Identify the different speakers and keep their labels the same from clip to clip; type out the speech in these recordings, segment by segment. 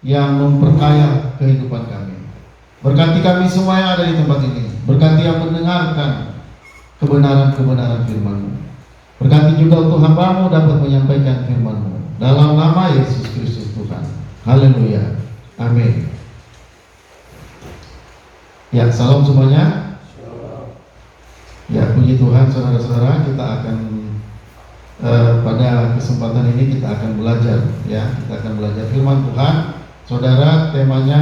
Speaker 1: yang memperkaya kehidupan kami. Berkati kami semua yang ada di tempat ini. Berkati yang mendengarkan kebenaran-kebenaran firman-Mu. Berkati juga untuk hamba-Mu dapat menyampaikan firman-Mu. Dalam nama Yesus Kristus Tuhan. Haleluya. Amin. Ya, salam semuanya. Ya, puji Tuhan saudara-saudara, kita akan pada kesempatan ini kita akan belajar, ya, kita akan belajar firman Tuhan. Saudara, temanya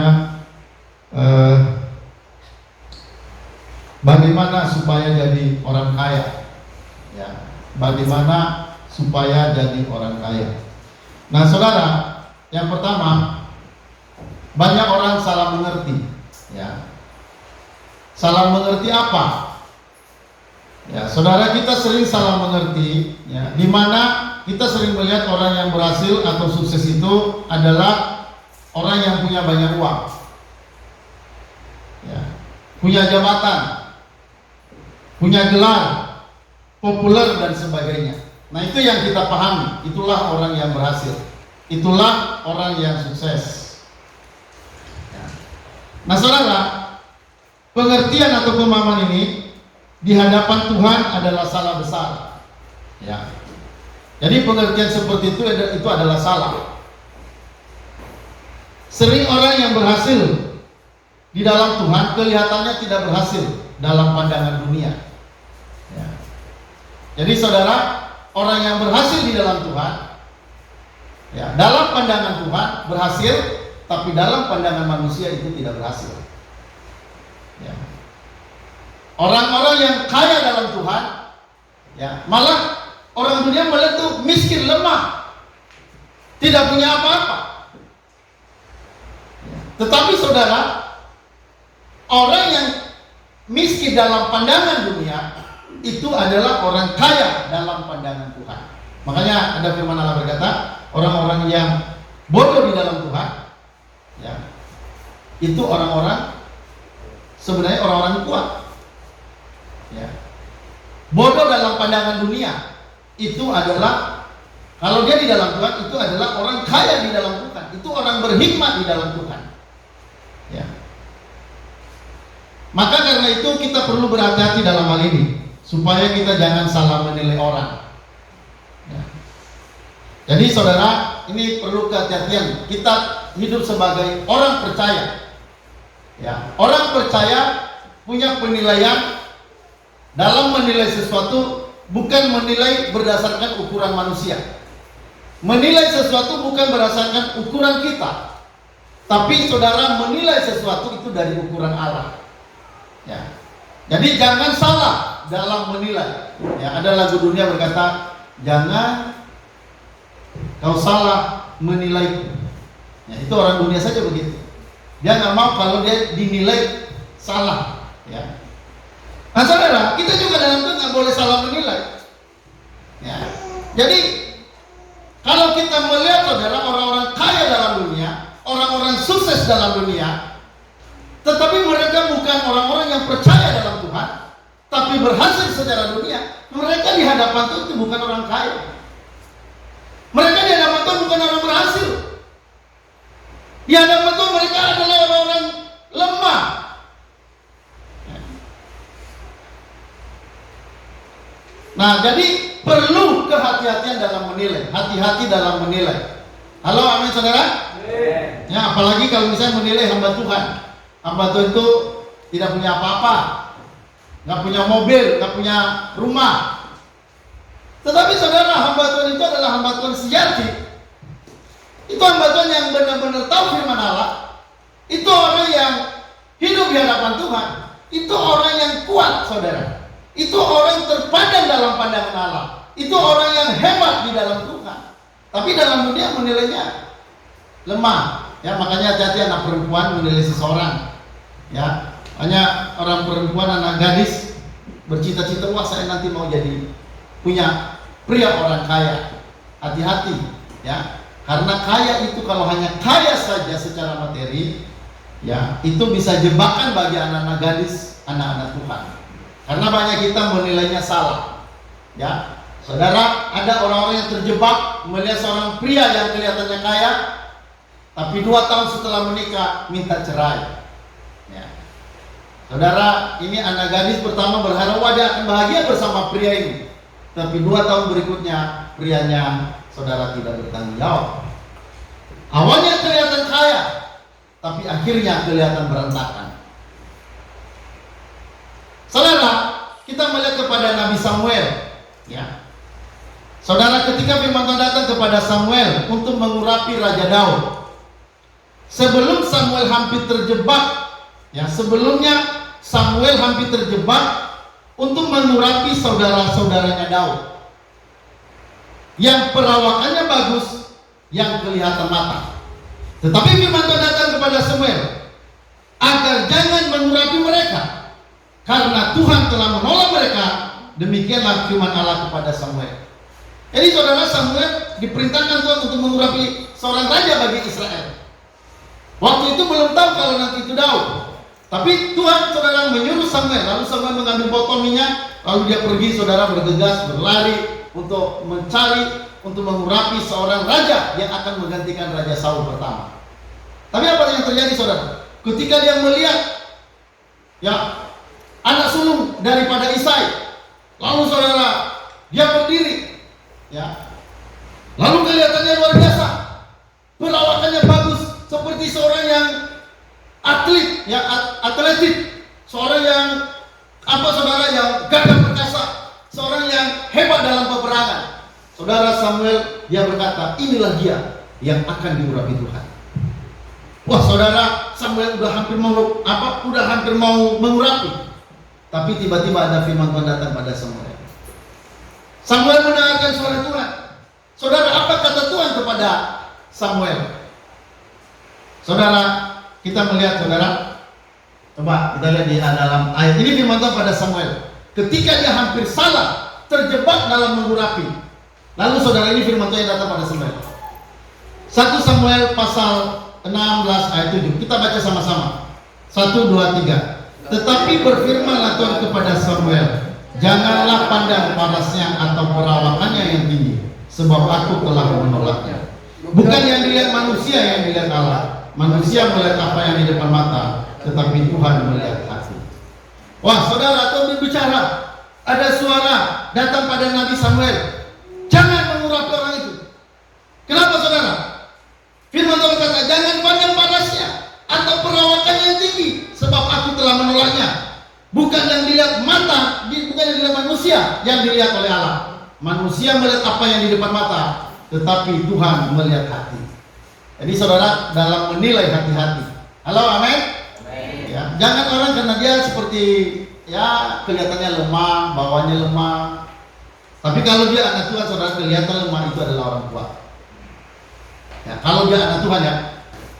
Speaker 1: bagaimana supaya jadi orang kaya, ya, bagaimana supaya jadi orang kaya. Nah, saudara, yang pertama, banyak orang salah mengerti, ya. Salah mengerti apa? Ya, saudara, kita sering salah mengerti, ya, di mana kita sering melihat orang yang berhasil atau sukses itu adalah orang yang punya banyak uang, ya, punya jabatan, punya gelar, populer dan sebagainya. Nah, itu yang kita pahami. Itulah orang yang berhasil. Itulah orang yang sukses. Ya. Nah, saudara, pengertian atau pemahaman ini di hadapan Tuhan adalah salah besar. Ya. Jadi pengertian seperti itu adalah salah. Sering orang yang berhasil di dalam Tuhan kelihatannya tidak berhasil dalam pandangan dunia. Ya. Jadi saudara, orang yang berhasil di dalam Tuhan, ya, dalam pandangan Tuhan berhasil, tapi dalam pandangan manusia itu tidak berhasil. Ya. Orang-orang yang kaya dalam Tuhan, ya, malah orang dunia melihat tuh miskin, lemah, tidak punya apa-apa. Ya. Tetapi saudara, orang yang miskin dalam pandangan dunia itu adalah orang kaya dalam pandangan Tuhan. Makanya ada firman Allah berkata, orang-orang yang bodoh di dalam Tuhan, ya, itu orang-orang sebenarnya orang-orang kuat. Ya. Bodoh dalam pandangan dunia itu adalah, kalau dia di dalam Tuhan, itu adalah orang kaya di dalam Tuhan. Itu orang berhikmat di dalam Tuhan. Ya. Maka karena itu kita perlu berhati-hati dalam hal ini, supaya kita jangan salah menilai orang. Ya. Jadi saudara, ini perlu kehati-hatian. Kita hidup sebagai orang percaya. Ya. Orang percaya punya penilaian. Dalam menilai sesuatu bukan menilai berdasarkan ukuran manusia. Menilai sesuatu bukan berdasarkan ukuran kita, tapi saudara menilai sesuatu itu dari ukuran Allah. Ya. Jadi jangan salah dalam menilai. Ya, ada lagu dunia berkata, jangan kau salah menilai. Ya, itu orang dunia saja begitu. Dia nggak mau kalau dia dinilai salah. Ya. Nah saudara, kita juga dalam itu nggak boleh salah menilai. Ya. Jadi kalau kita melihat saudara orang-orang kaya dalam dunia, orang-orang sukses dalam dunia, tetapi mereka bukan orang-orang yang percaya dalam Tuhan, tapi berhasil secara dunia, mereka di hadapan Tuhan itu bukan orang kaya. Mereka di hadapan Tuhan bukan orang berhasil. Di hadapan Tuhan mereka adalah orang-orang lemah. Nah, jadi perlu kehati-hatian dalam menilai, hati-hati dalam menilai. Halo, amin saudara? Ya, apalagi kalau misalnya menilai hamba Tuhan. Hamba Tuhan itu tidak punya apa-apa, nggak punya mobil, nggak punya rumah. Tetapi saudara, hamba Tuhan itu adalah hamba Tuhan sejati. Itu hamba Tuhan yang benar-benar tahu firman Allah. Itu orang yang hidup di hadapan Tuhan. Itu orang yang kuat, saudara. Itu orang yang terpandang dalam pandangan Allah. Itu orang yang hebat di dalam Tuhan. Tapi dalam dunia menilainya lemah. Ya, makanya hati-hati anak perempuan menilai seseorang. Ya, hanya orang perempuan, anak gadis bercita-cita, wah saya nanti mau jadi punya pria orang kaya. Hati-hati, ya. Karena kaya itu kalau hanya kaya saja secara materi, ya, itu bisa jebakan bagi anak-anak gadis, anak-anak Tuhan. Karena banyak kita menilainya salah. Ya, saudara, ada orang-orang yang terjebak melihat seorang pria yang kelihatannya kaya, tapi 2 tahun setelah menikah minta cerai. Ya. Saudara, ini anak gadis pertama berharap dia akan bahagia bersama pria ini, tapi 2 tahun berikutnya prianya, saudara, tidak bertanggung jawab. Awalnya kelihatan kaya, tapi akhirnya kelihatan berantakan. Saudara, kita melihat kepada Nabi Samuel, ya. Saudara, ketika firman Tuhan datang kepada Samuel untuk mengurapi Raja Daud, sebelum Samuel hampir terjebak, ya, sebelumnya Samuel hampir terjebak untuk mengurapi saudara-saudaranya Daud yang perawakannya bagus, yang kelihatan matang. Tetapi firman Tuhan datang kepada Samuel agar jangan mengurapi mereka, karena Tuhan telah menolak mereka. Demikianlah firman Allah kepada Samuel. Jadi saudara, Samuel diperintahkan Tuhan untuk mengurapi seorang raja bagi Israel. Waktu itu belum tahu kalau nanti itu Daud. Tapi Tuhan, saudara, menyuruh Samuel. Lalu Samuel mengambil botol minyak, lalu dia pergi, saudara, bergegas, berlari untuk mencari, untuk mengurapi seorang raja yang akan menggantikan Raja Saul pertama. Tapi apa yang terjadi, saudara? Ketika dia melihat, ya, anak sulung daripada Isai, lalu saudara, dia berdiri, ya, lalu kelihatannya luar biasa, perawakannya bagus, seperti seorang yang atlet, yang atletik, seorang yang saudara, yang gagah perkasa, seorang yang hebat dalam peperangan. Saudara, Samuel, dia berkata, inilah dia yang akan diurapi Tuhan. Wah, saudara, Samuel udah hampir mau mengurapi, tapi tiba-tiba ada firman Tuhan datang pada Samuel. Samuel mendengarkan suara Tuhan. Saudara, apa kata Tuhan kepada Samuel? Saudara, kita melihat, saudara, coba kita lihat di dalam ayat ini firman Tuhan pada Samuel. Ketika dia hampir salah, terjebak dalam mengurapi. Lalu saudara, ini firman Tuhan yang datang pada Samuel. 1 Samuel pasal 16 ayat 7. Kita baca sama-sama. 1, 2, 3. Tetapi berfirmanlah Tuhan kepada Samuel, janganlah pandang parasnya atau perawakannya yang tinggi, sebab aku telah menolaknya. Bukan yang dilihat manusia yang dilihat Allah. Manusia melihat apa yang di depan mata, tetapi Tuhan melihat hati. Wah, saudara, Tuhan berbicara. Ada suara datang pada Nabi Samuel, jangan mengurapi orang itu. Kenapa, saudara? Firman Tuhan kata, jangan pandang parasnya atau perawakannya yang tinggi, sebab aku telah menolaknya. Bukan yang dilihat mata, bukan yang dilihat manusia, yang dilihat oleh Allah. Manusia melihat apa yang di depan mata, tetapi Tuhan melihat hati. Jadi saudara, dalam menilai hati-hati. Halo, amin? Ya, jangan orang karena dia seperti, ya, kelihatannya lemah, bawaannya lemah. Tapi kalau dia anak Tuhan, saudara, kelihatan lemah, itu adalah orang kuat. Ya, kalau dia anak Tuhan, ya,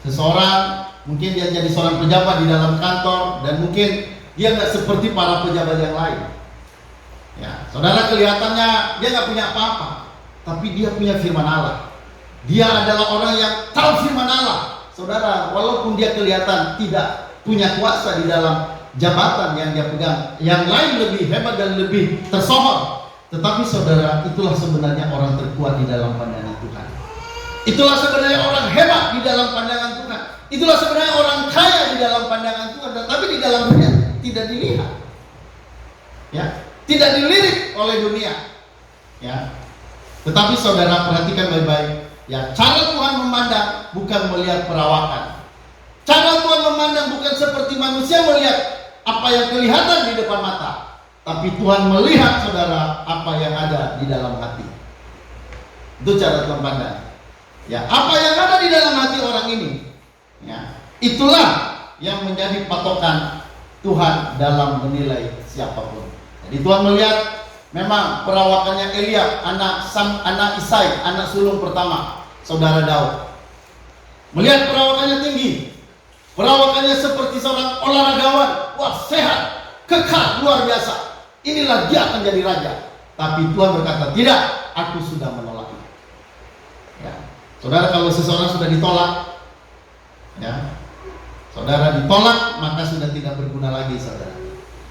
Speaker 1: seseorang mungkin dia jadi seorang pejabat di dalam kantor, dan mungkin dia nggak seperti para pejabat yang lain. Ya, saudara, kelihatannya dia nggak punya apa-apa, tapi dia punya firman Allah. Dia adalah orang yang tahu firman Allah. Saudara, walaupun dia kelihatan tidak punya kuasa di dalam jabatan yang dia pegang, yang lain lebih hebat dan lebih tersohor, tetapi saudara, itulah sebenarnya orang terkuat di dalam pandangan Tuhan. Itulah sebenarnya orang hebat di dalam pandangan Tuhan. Itulah sebenarnya orang kaya di dalam pandangan Tuhan, tetapi di dalam dunia tidak dilihat, ya, tidak dilirik oleh dunia, ya. Tetapi saudara, perhatikan baik-baik, ya, cara Tuhan memandang bukan melihat perawakan. Cara Tuhan memandang bukan seperti manusia melihat apa yang kelihatan di depan mata, tapi Tuhan melihat, saudara, apa yang ada di dalam hati. Itu cara Tuhan pandang. Ya, apa yang ada di dalam hati orang ini, ya, itulah yang menjadi patokan Tuhan dalam menilai siapapun. Jadi Tuhan melihat memang perawakannya Eliab, anak Isai, anak sulung pertama saudara Daud. Melihat perawakannya tinggi, perawakannya seperti seorang olahragawan, wah, sehat, kekar, luar biasa. Inilah dia akan jadi raja. Tapi Tuhan berkata, tidak, aku sudah menolaknya. Ya. Saudara, kalau seseorang sudah ditolak, ya, saudara ditolak, maka sudah tidak berguna lagi, saudara.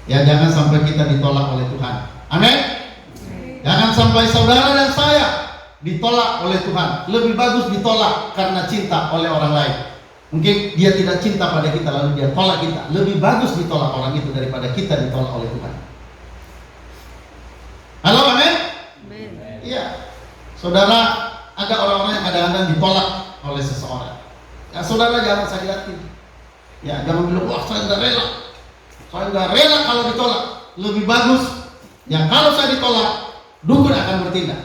Speaker 1: Ya, jangan sampai kita ditolak oleh Tuhan. Amin. Jangan sampai saudara dan saya ditolak oleh Tuhan. Lebih bagus ditolak karena cinta oleh orang lain. Mungkin dia tidak cinta pada kita lalu dia tolak kita. Lebih bagus ditolak orang itu daripada kita ditolak oleh Tuhan. Halo, amin? Iya. Saudara, ada orang-orang yang kadang-kadang ditolak oleh seseorang. Ya, saudara jangan sakit hati. Ya, jangan bilang, wah saya nggak rela. Saya nggak rela kalau ditolak. Lebih bagus yang kalau saya ditolak, dukun akan bertindak.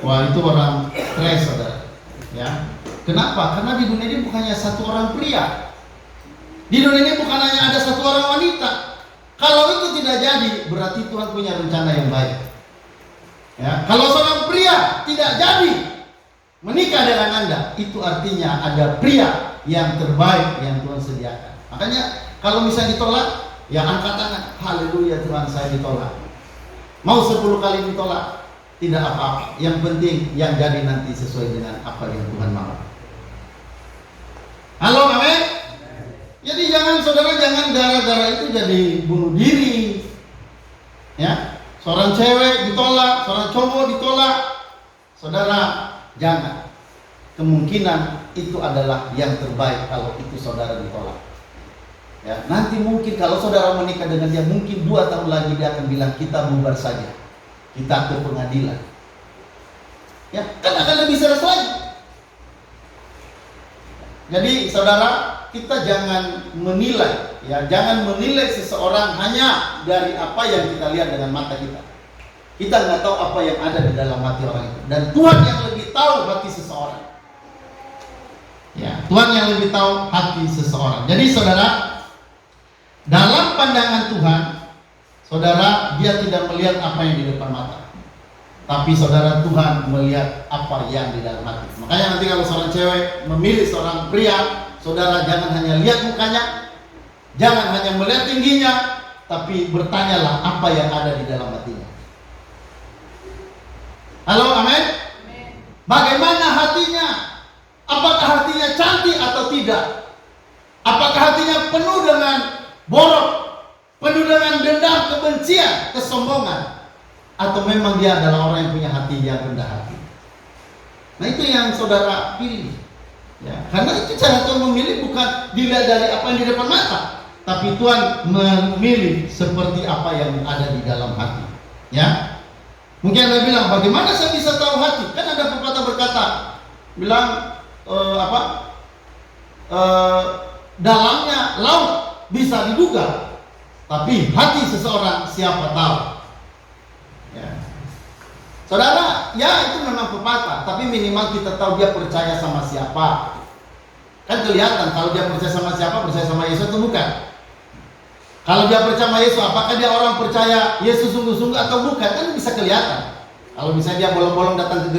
Speaker 1: Wah, itu orang stres, saudara. Ya, kenapa? Karena di dunia ini bukannya satu orang pria. Di dunia ini bukan hanya ada satu orang wanita. Kalau itu tidak jadi, berarti Tuhan punya rencana yang baik. Ya, kalau seorang pria tidak jadi menikah dengan Anda, itu artinya ada pria yang terbaik yang Tuhan sediakan. Makanya kalau misalnya ditolak, ya angkat tangan, haleluya Tuhan, saya ditolak. Mau 10 kali ditolak, tidak apa-apa. Yang penting yang jadi nanti sesuai dengan apa yang Tuhan mau. Halo, amin. Jadi saudara jangan gara-gara itu jadi bunuh diri. Ya, seorang cewek ditolak, seorang cowok ditolak. Saudara jangan. Kemungkinan itu adalah yang terbaik kalau itu saudara ditolak. Ya, nanti mungkin kalau saudara menikah dengan dia, mungkin 2 tahun lagi dia akan bilang kita bubar saja, kita ke pengadilan. Ya, kan akan lebih serius lagi. Jadi saudara, kita jangan menilai, ya, jangan menilai seseorang hanya dari apa yang kita lihat dengan mata kita. Kita nggak tahu apa yang ada di dalam hati orang itu, dan Tuhan yang lebih tahu hati seseorang. Ya, Tuhan yang lebih tahu hati seseorang. Jadi saudara, dalam pandangan Tuhan, saudara, dia tidak melihat apa yang di depan mata. Tapi saudara, Tuhan melihat apa yang di dalam hati. Makanya nanti kalau seorang cewek memilih seorang pria, saudara jangan hanya lihat mukanya, jangan hanya melihat tingginya, tapi bertanyalah apa yang ada di dalam hatinya. Halo, amin? Bagaimana hatinya? Apakah hatinya cantik atau tidak? Apakah hatinya penuh dengan borok, penuh dengan dendam, kebencian, kesombongan? Atau memang dia adalah orang yang punya hati yang rendah hati? Nah, itu yang saudara pilih. Ya, karena itu cara Tuhan memilih bukan dilihat dari apa yang di depan mata, tapi Tuhan memilih seperti apa yang ada di dalam hati. Ya, mungkin Anda bilang, bagaimana saya bisa tahu hati? Kan ada pepatah berkata, bilang dalamnya laut bisa diduga, tapi hati seseorang siapa tahu. Ya. Saudara, ya itu memang pepatah, tapi minimal kita tahu dia percaya sama siapa. Kan kelihatan kalau dia percaya sama siapa, percaya sama Yesus atau bukan. Kalau dia percaya sama Yesus, apakah dia orang percaya Yesus sungguh-sungguh atau bukan? Kan bisa kelihatan. Kalau misalnya dia bolong-bolong datang ke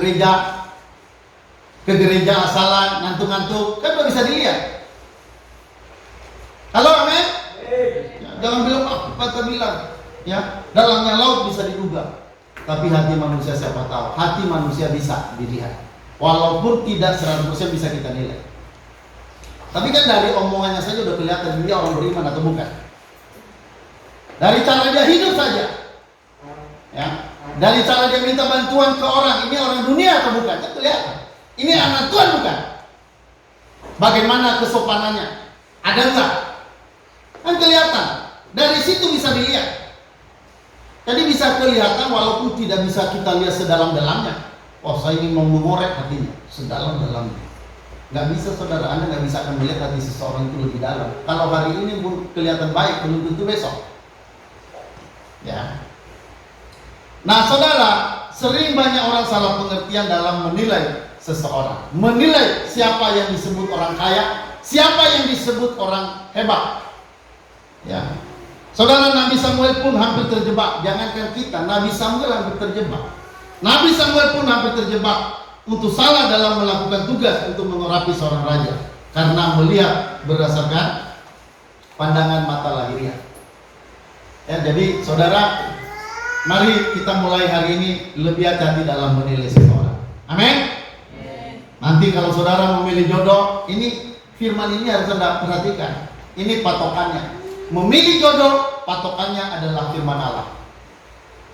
Speaker 1: gereja asalan, ngantuk-ngantuk, kan udah bisa dilihat. Halo, amin? Ya, jangan bilang pepatah bilang, ya, dalamnya laut bisa diduga. Tapi hati manusia siapa tahu. Hati manusia bisa dilihat, walaupun tidak 100% bisa kita nilai. Tapi kan dari omongannya saja udah kelihatan dia orang beriman atau bukan. Dari cara dia hidup saja, ya, dari cara dia minta bantuan ke orang, ini orang dunia atau bukan, kan kelihatan. Ini anak Tuhan bukan. Bagaimana kesopanannya, ada enggak? Kan kelihatan. Dari situ bisa dilihat. Jadi bisa kelihatan walaupun tidak bisa kita lihat sedalam-dalamnya. Oh, saya ini mau mengorek hatinya sedalam-dalamnya. Nggak bisa, saudara. Anda nggak bisa akan melihat hati seseorang itu lebih dalam. Kalau hari ini kelihatan baik, belum tentu besok. Ya. Nah, saudara, sering banyak orang salah pengertian dalam menilai seseorang. Menilai siapa yang disebut orang kaya, siapa yang disebut orang hebat. Ya. Saudara, Nabi Samuel pun hampir terjebak. Jangankan kita, Nabi Samuel hampir terjebak. Nabi Samuel pun hampir terjebak untuk salah dalam melakukan tugas untuk mengurapi seorang raja, karena melihat berdasarkan pandangan mata lahiriah. Ya, jadi saudara, mari kita mulai hari ini lebih hati-hati dalam menilai seseorang. Amin. Nanti kalau saudara memilih jodoh, ini firman ini harus Anda perhatikan. Ini patokannya. Memilih jodoh, patokannya adalah firman Allah.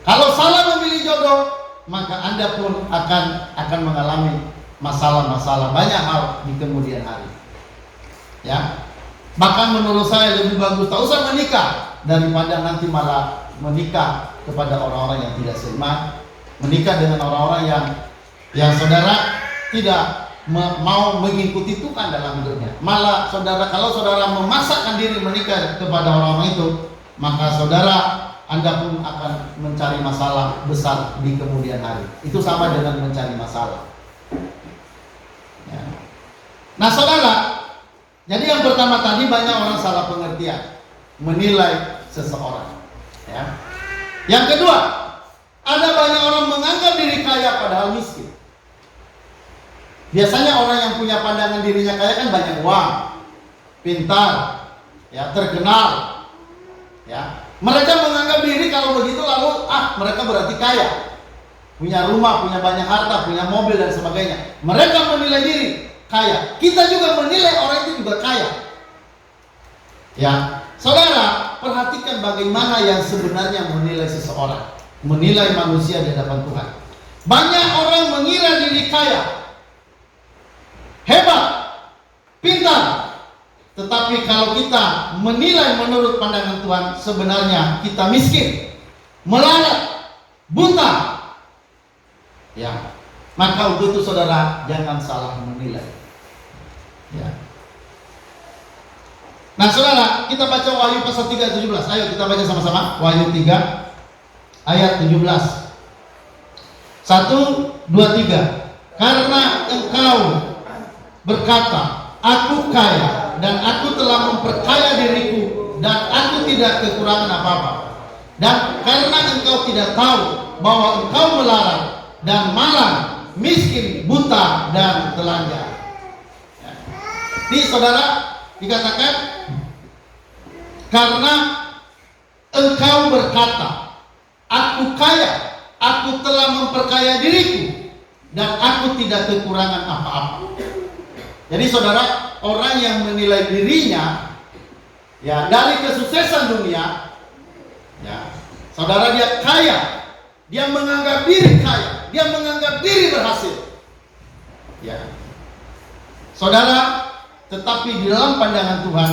Speaker 1: Kalau salah memilih jodoh, maka Anda pun akan mengalami masalah-masalah banyak hal di kemudian hari. Ya. Bahkan menurut saya lebih bagus tak usah menikah daripada nanti malah menikah kepada orang-orang yang tidak seiman, menikah dengan orang-orang yang saudara tidak mau mengikuti Tuhan dalam hidupnya. Malah saudara, kalau saudara memaksakan diri menikah kepada orang-orang itu, maka saudara, Anda pun akan mencari masalah besar di kemudian hari. Itu sama dengan mencari masalah. Ya. Nah saudara, jadi yang pertama tadi banyak orang salah pengertian, menilai seseorang. Ya. Yang kedua, ada banyak orang menganggap diri kaya padahal miskin. Biasanya orang yang punya pandangan dirinya kaya kan banyak uang, pintar, ya, terkenal, ya. Mereka menganggap diri kalau begitu lalu mereka berarti kaya, punya rumah, punya banyak harta, punya mobil dan sebagainya. Mereka menilai diri kaya. Kita juga menilai orang itu juga kaya. Ya, saudara, perhatikan bagaimana yang sebenarnya menilai seseorang, menilai manusia di hadapan Tuhan. Banyak orang mengira diri kaya, hebat, pintar. Tetapi kalau kita menilai menurut pandangan Tuhan, sebenarnya kita miskin, melarat, buta. Ya, maka untuk itu saudara jangan salah menilai. Ya. Nah saudara, kita baca Wahyu pasal 3 ayat 17. Ayo kita baca sama-sama. Wahyu 3 ayat 17. 1, 2, 3. Karena engkau berkata, aku kaya dan aku telah memperkaya diriku dan aku tidak kekurangan apa-apa. Dan karena engkau tidak tahu bahwa engkau melarat dan malang, miskin, buta dan telanjang. Ya. Ini saudara dikatakan karena engkau berkata, aku kaya, aku telah memperkaya diriku dan aku tidak kekurangan apa-apa. Jadi saudara, orang yang menilai dirinya ya dari kesuksesan dunia, ya, saudara, dia kaya, dia menganggap diri kaya, dia menganggap diri berhasil. Ya. Saudara, tetapi di dalam pandangan Tuhan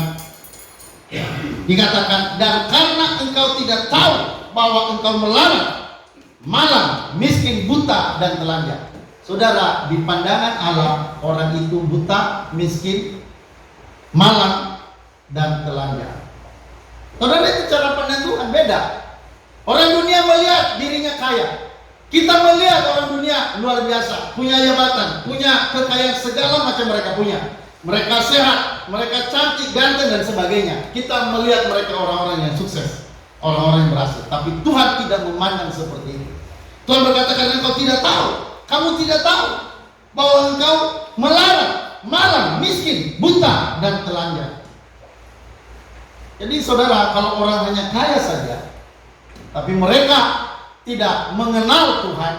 Speaker 1: ya, dikatakan, dan karena engkau tidak tahu bahwa engkau melarat, malang, miskin, buta dan telanjang. Saudara, di pandangan Allah, orang itu buta, miskin, malang, dan telanjang. Saudara, itu cara pandang Tuhan beda. Orang dunia melihat dirinya kaya. Kita melihat orang dunia luar biasa, punya jabatan, punya kekayaan, segala macam mereka punya. Mereka sehat, mereka cantik, ganteng, dan sebagainya. Kita melihat mereka orang-orang yang sukses, orang-orang yang berhasil. Tapi Tuhan tidak memandang seperti itu. Tuhan berkata, karena engkau tidak tahu, kamu tidak tahu bahwa engkau melarat, malang, miskin, buta, dan telanjang. Jadi saudara, kalau orang hanya kaya saja, tapi mereka tidak mengenal Tuhan,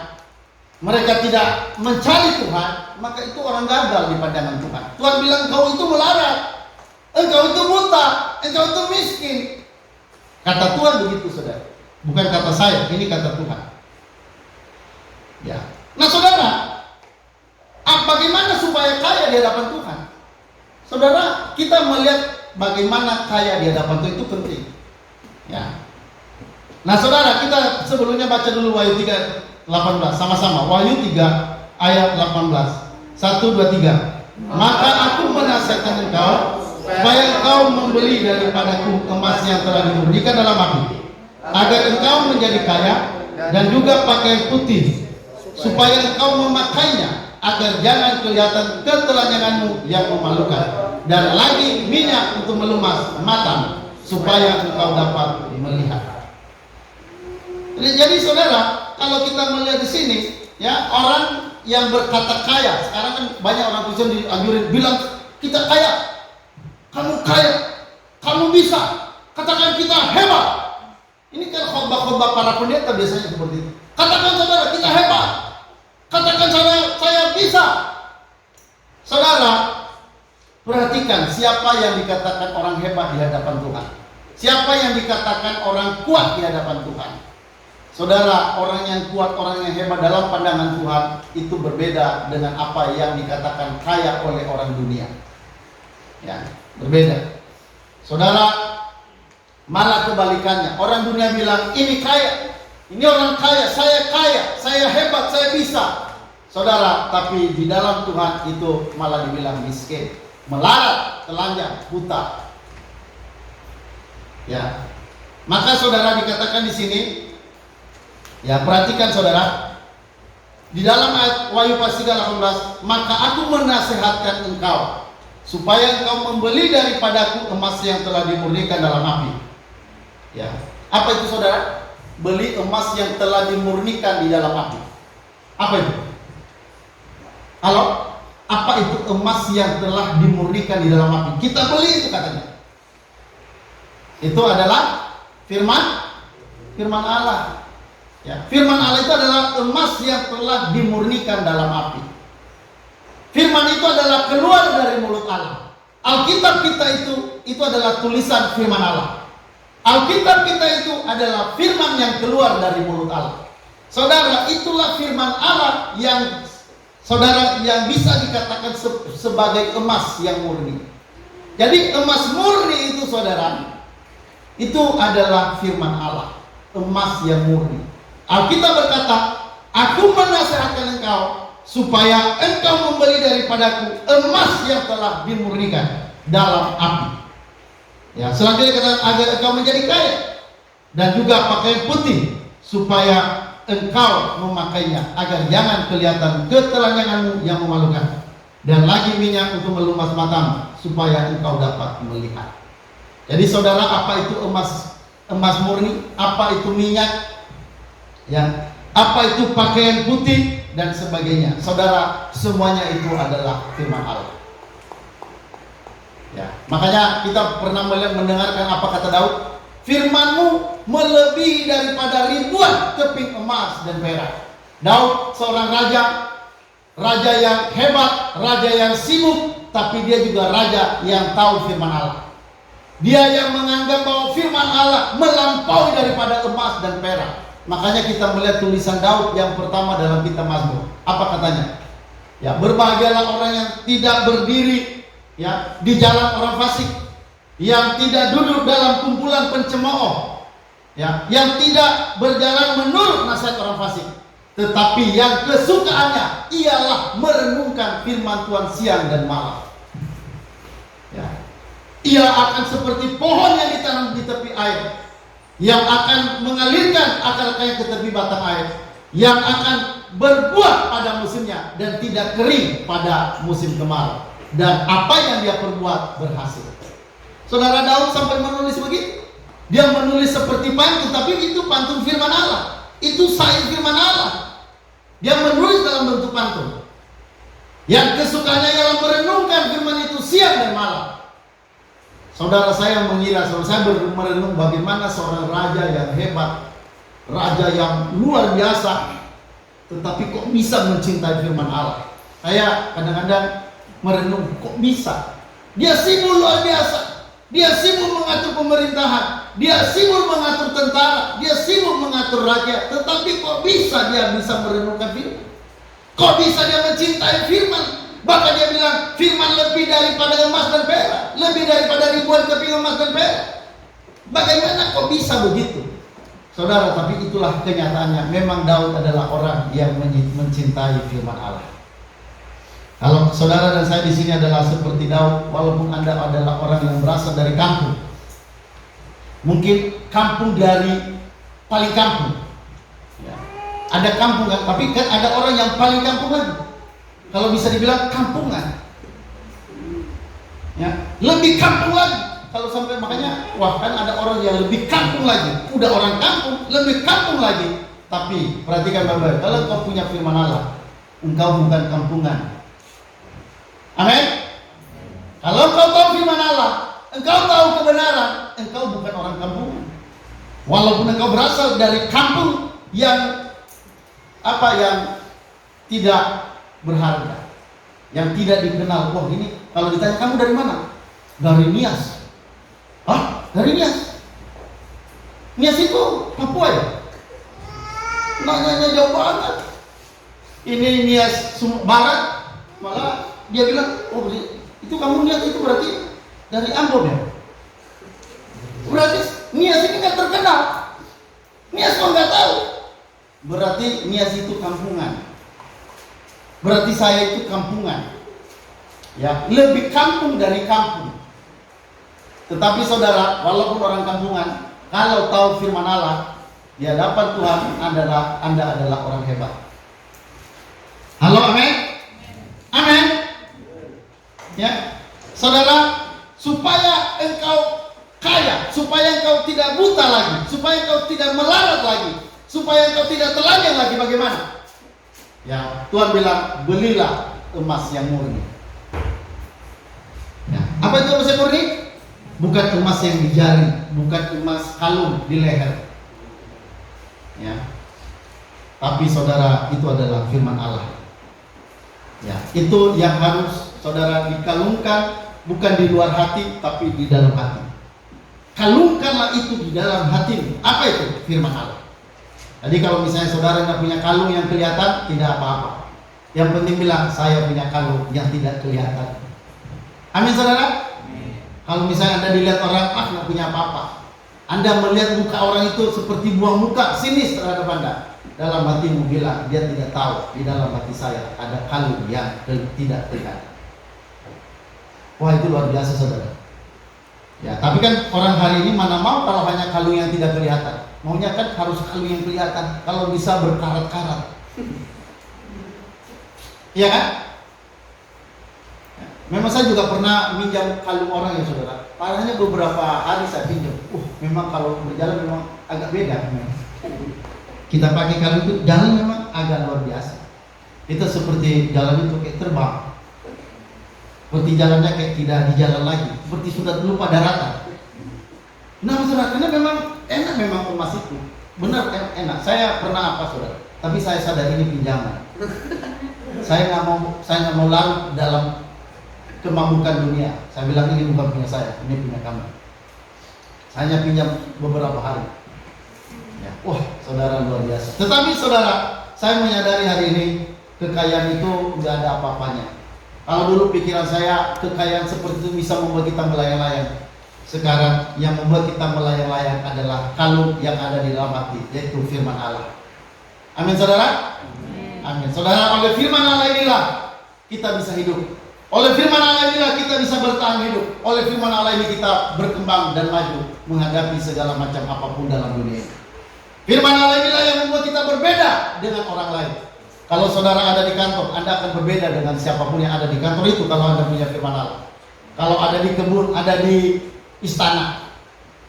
Speaker 1: mereka tidak mencari Tuhan, maka itu orang gagal di pandangan Tuhan. Tuhan bilang, engkau itu melarat, engkau itu buta, engkau itu miskin. Kata Tuhan begitu saudara, bukan kata saya, ini kata Tuhan. Ya. Nah saudara, bagaimana supaya kaya di hadapan Tuhan? Saudara, kita melihat bagaimana kaya di hadapan Tuhan itu penting. Ya. Nah saudara, kita sebelumnya baca dulu Wahyu 3 18 sama-sama. Wahyu 3 ayat 18. 1, 2, 3. Maka aku menasihatkan engkau supaya engkau membeli daripadaku emas yang telah dimurnikan dalam api, agar engkau menjadi kaya, dan juga pakaian putih, supaya engkau memakainya, agar jangan kelihatan ketelanjanganmu yang memalukan, dan lagi minyak untuk melumas mata, supaya engkau dapat melihat. Jadi saudara, kalau kita melihat di sini, ya, orang yang berkata kaya, sekarang kan banyak orang Kristen dianjurin bilang kita kaya, kamu kaya, kamu bisa, katakan kita hebat. Ini kan khotbah-khotbah para pendeta biasanya seperti itu. Katakan saudara, kita hebat. Katakan saya bisa. Saudara, perhatikan siapa yang dikatakan orang hebat di hadapan Tuhan. Siapa yang dikatakan orang kuat di hadapan Tuhan. Saudara, orang yang kuat, orang yang hebat dalam pandangan Tuhan itu berbeda dengan apa yang dikatakan kaya oleh orang dunia. Ya, berbeda. Saudara, malah kebalikannya. Orang dunia bilang, ini kaya, ini orang kaya, saya hebat, saya bisa. Saudara, tapi di dalam Tuhan itu malah dibilang miskin, melarat, telanjang, buta. Ya, maka saudara dikatakan di sini, ya perhatikan saudara, di dalam ayat Wahyu pasal 18, maka aku menasehatkan engkau supaya engkau membeli daripadaku emas yang telah dimurnikan dalam api. Ya, apa itu saudara? Beli emas yang telah dimurnikan di dalam api. Apa itu? Halo? Apa itu emas yang telah dimurnikan di dalam api? Kita beli itu katanya. Itu adalah firman Allah. Ya, firman Allah itu adalah emas yang telah dimurnikan dalam api. Firman itu adalah keluar dari mulut Allah. Alkitab kita itu adalah tulisan firman Allah. Alkitab kita itu adalah firman yang keluar dari mulut Allah. Saudara, itulah firman Allah yang saudara yang bisa dikatakan sebagai emas yang murni. Jadi emas murni itu saudara, itu adalah firman Allah, emas yang murni. Alkitab berkata, aku menasihatkan engkau supaya engkau membeli daripadaku emas yang telah dimurnikan dalam api. Ya, selanjutnya kata agar engkau menjadi kaya dan juga pakaian putih supaya engkau memakainya agar jangan kelihatan ketelanjanganmu yang memalukan, dan lagi minyak untuk melumas matamu supaya engkau dapat melihat. Jadi saudara, apa itu emas murni? Apa itu minyak? Ya, apa itu pakaian putih dan sebagainya? Saudara, semuanya itu adalah firman Allah. Ya, makanya kita pernah mendengarkan apa kata Daud? Firman-Mu melebihi daripada ribuan keping emas dan perak. Daud seorang raja yang hebat, raja yang sibuk, tapi dia juga raja yang tahu firman Allah. Dia yang menganggap bahwa firman Allah melampaui daripada emas dan perak. Makanya kita melihat tulisan Daud yang pertama dalam kitab Mazmur. Apa katanya? Ya, berbahagialah orang yang tidak berdiri ya di jalan orang fasik, yang tidak duduk dalam kumpulan pencemooh, ya, yang tidak berjalan menurut nasihat orang fasik, tetapi yang kesukaannya ialah merenungkan firman Tuhan siang dan malam. Ya. Ia akan seperti pohon yang ditanam di tepi air, yang akan mengalirkan akar-akarnya ke tepi batang air, yang akan berbuah pada musimnya dan tidak kering pada musim kemarau, dan apa yang dia perbuat berhasil. Saudara, Daud sampai menulis begitu. Dia menulis seperti pantun, tapi itu pantun firman Allah. Itu syair firman Allah. Dia menulis dalam bentuk pantun. Yang kesukaannya ialah merenungkan firman itu siang dan malam. Saudara, saya mengira, saya merenung bagaimana seorang raja yang hebat, raja yang luar biasa, tetapi kok bisa mencintai firman Allah. Saya kadang-kadang merenung, kok bisa? Dia sibuk luar biasa. Dia sibuk mengatur pemerintahan, dia sibuk mengatur tentara, dia sibuk mengatur rakyat, tetapi kok bisa dia bisa merenungkan firman? Kok bisa dia mencintai firman? Bahkan dia bilang firman lebih daripada emas dan perak, lebih daripada ribuan keping emas dan perak. Bagaimana kok bisa begitu? Saudara, tapi itulah kenyataannya. Memang Daud adalah orang yang mencintai firman Allah. Kalau saudara dan saya di sini adalah seperti Daud, walaupun Anda adalah orang yang berasal dari kampung, mungkin kampung dari paling kampung, ya. Ada kampung kan, tapi kan ada orang yang paling kampung lagi. Kalau bisa dibilang kampungan, ya, lebih kampung lagi. Kalau sampai makanya, wah kan ada orang yang lebih kampung lagi. Udah orang kampung, lebih kampung lagi. Tapi perhatikan baik-baik, kalau engkau punya firman Allah, engkau bukan kampungan. Amin. Kalau engkau tahu firman Allah, engkau tahu kebenaran, engkau bukan orang kampungan. Walaupun engkau berasal dari kampung yang yang tidak berharga, yang tidak dikenal. Wah, ini kalau ditanya kamu dari mana? Dari Nias. Hah? Dari Nias? Nias itu Papua ya? nanyanya jauh banget. Ini Nias Barat, malah dia bilang, oh itu kamu lihat itu berarti dari Ambon ya? Berarti Nias ini nggak terkenal. Nias kok nggak tahu? Berarti Nias itu kampungan. Berarti saya itu kampungan. Ya, lebih kampung dari kampung. Tetapi saudara, walaupun orang kampungan, kalau tahu firman Allah, di hadapan Tuhan Anda adalah orang hebat. Halo, amin? Amin. Ya, saudara, supaya engkau kaya, supaya engkau tidak buta lagi, supaya engkau tidak melarat lagi, supaya engkau tidak telanjang lagi, bagaimana? Ya, Tuhan bilang, belilah emas yang murni. Ya, apa itu emas yang murni? Bukan emas yang di jari, bukan emas kalung di leher. Ya. Tapi saudara, itu adalah firman Allah. Ya, itu yang harus saudara dikalungkan, bukan di luar hati, tapi di dalam hati. Kalungkanlah itu di dalam hatimu. Apa itu? Firman Allah. Jadi kalau misalnya saudara nggak punya kalung yang kelihatan, tidak apa-apa. Yang penting bilang, saya punya kalung yang tidak kelihatan. Amin saudara? Kalau misalnya Anda dilihat orang, nggak punya apa-apa. Anda melihat muka orang itu seperti buang muka, sinis terhadap Anda. Dalam hatimu bilang, dia tidak tahu, di dalam hati saya ada kalung yang tidak terlihat. Wah, itu luar biasa saudara. Ya, tapi kan orang hari ini mana mau kalau hanya kalung yang tidak kelihatan. Maunya kan harus kalung yang kelihatan, kalau bisa berkarat-karat. Iya kan? Memang saya juga pernah minjam kalung orang ya saudara. Parahnya beberapa hari saya pinjam. Memang kalau berjalan memang agak beda. Kita pakai kalung itu jalan memang agak luar biasa. Itu seperti jalan itu kayak terbang. Seperti jalannya kayak tidak di jalan lagi. Seperti sudah lupa daratan. Nah saudara, karena memang enak memang emas itu. Benar enak. Saya pernah apa saudara? Tapi saya sadar ini pinjaman. Saya nggak mau larut dalam kemabukan dunia. Saya bilang ini bukan punya saya, ini punya kamu. Saya pinjam beberapa hari. Ya. Wah, saudara luar biasa. Tetapi saudara, saya menyadari hari ini kekayaan itu nggak ada apa-apanya. Kalau dulu pikiran saya kekayaan seperti itu bisa membuat kita melayang-layang. Sekarang yang membuat kita melayang-layang adalah kalung yang ada di dalam hati, yaitu firman Allah. Amin saudara? Amin. Saudara, oleh firman Allah inilah kita bisa hidup. Oleh firman Allah inilah kita bisa bertahan hidup. Oleh firman Allah ini kita berkembang dan maju menghadapi segala macam apapun dalam dunia ini. Firman Allah inilah yang membuat kita berbeda dengan orang lain. Kalau saudara ada di kantor, Anda akan berbeda dengan siapapun yang ada di kantor itu kalau Anda punya firman Allah. Kalau ada di kebun, ada di istana.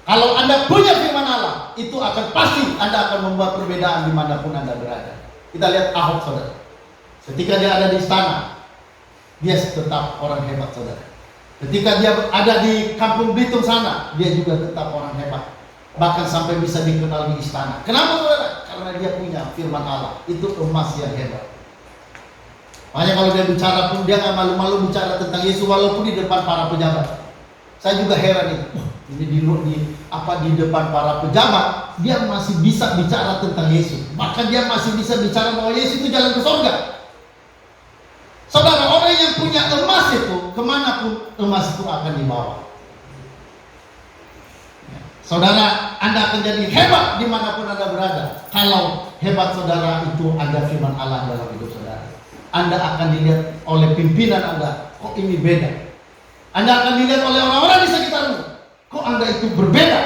Speaker 1: Kalau Anda punya firman Allah, itu akan pasti Anda akan membuat perbedaan dimanapun Anda berada. Kita lihat Ahok saudara. Ketika dia ada di istana, dia tetap orang hebat saudara. Ketika dia ada di kampung Belitung sana, dia juga tetap orang hebat. Bahkan sampai bisa dikenal di istana. Kenapa saudara? Karena dia punya firman Allah. Itu emas yang hebat. Makanya kalau dia bicara pun dia nggak malu-malu bicara tentang Yesus walaupun di depan para pejabat. Saya juga heran nih. Ini di depan para pejabat dia masih bisa bicara tentang Yesus. Bahkan dia masih bisa bicara bahwa Yesus itu jalan ke surga. Saudara, orang yang punya emas itu, kemanapun emas itu akan dibawa. Saudara, Anda akan jadi hebat dimanapun Anda berada. Kalau hebat saudara itu ada firman Allah dalam hidup saudara. Anda akan dilihat oleh pimpinan Anda, kok ini beda. Anda akan dilihat oleh orang-orang di sekitarmu, kok Anda itu berbeda.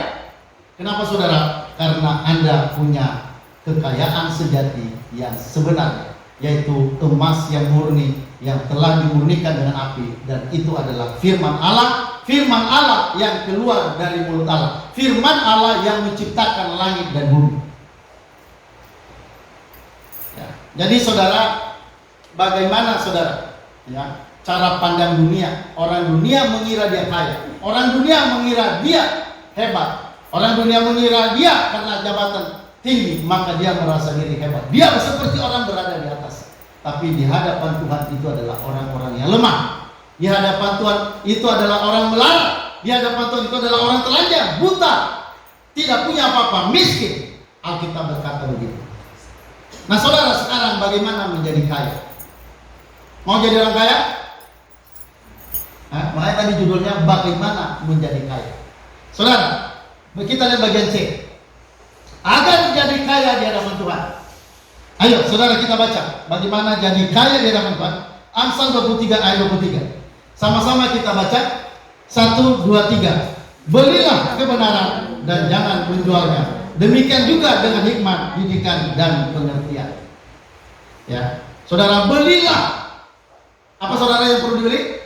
Speaker 1: Kenapa saudara? Karena Anda punya kekayaan sejati yang sebenarnya, yaitu emas yang murni, yang telah dimurnikan dengan api. Dan itu adalah firman Allah. Firman Allah yang keluar dari mulut Allah. Firman Allah yang menciptakan langit dan bumi. Ya. Jadi saudara, bagaimana saudara? Ya, cara pandang dunia. Orang dunia mengira dia kaya. Orang dunia mengira dia hebat. Orang dunia mengira dia karena jabatan tinggi, maka dia merasa diri hebat. Dia seperti orang berada di atas. Tapi di hadapan Tuhan itu adalah orang-orang yang lemah. Di hadapan Tuhan itu adalah orang melarat. Di hadapan Tuhan itu adalah orang telanjang, buta, tidak punya apa-apa, miskin. Alkitab berkata begitu. Nah saudara, sekarang bagaimana menjadi kaya? Mau jadi orang kaya? Nah, makanya tadi judulnya bagaimana menjadi kaya. Saudara, kita lihat bagian C. Agar jadi kaya di hadapan Tuhan. Ayo saudara, kita baca bagaimana jadi kaya di hadapan Tuhan. Amsal 23 ayat 23. Sama-sama kita baca. 1, 2, 3. Belilah kebenaran dan jangan menjualnya. Demikian juga dengan hikmat, didikan dan pengertian. Ya, saudara, belilah. Apa saudara yang perlu dibeli?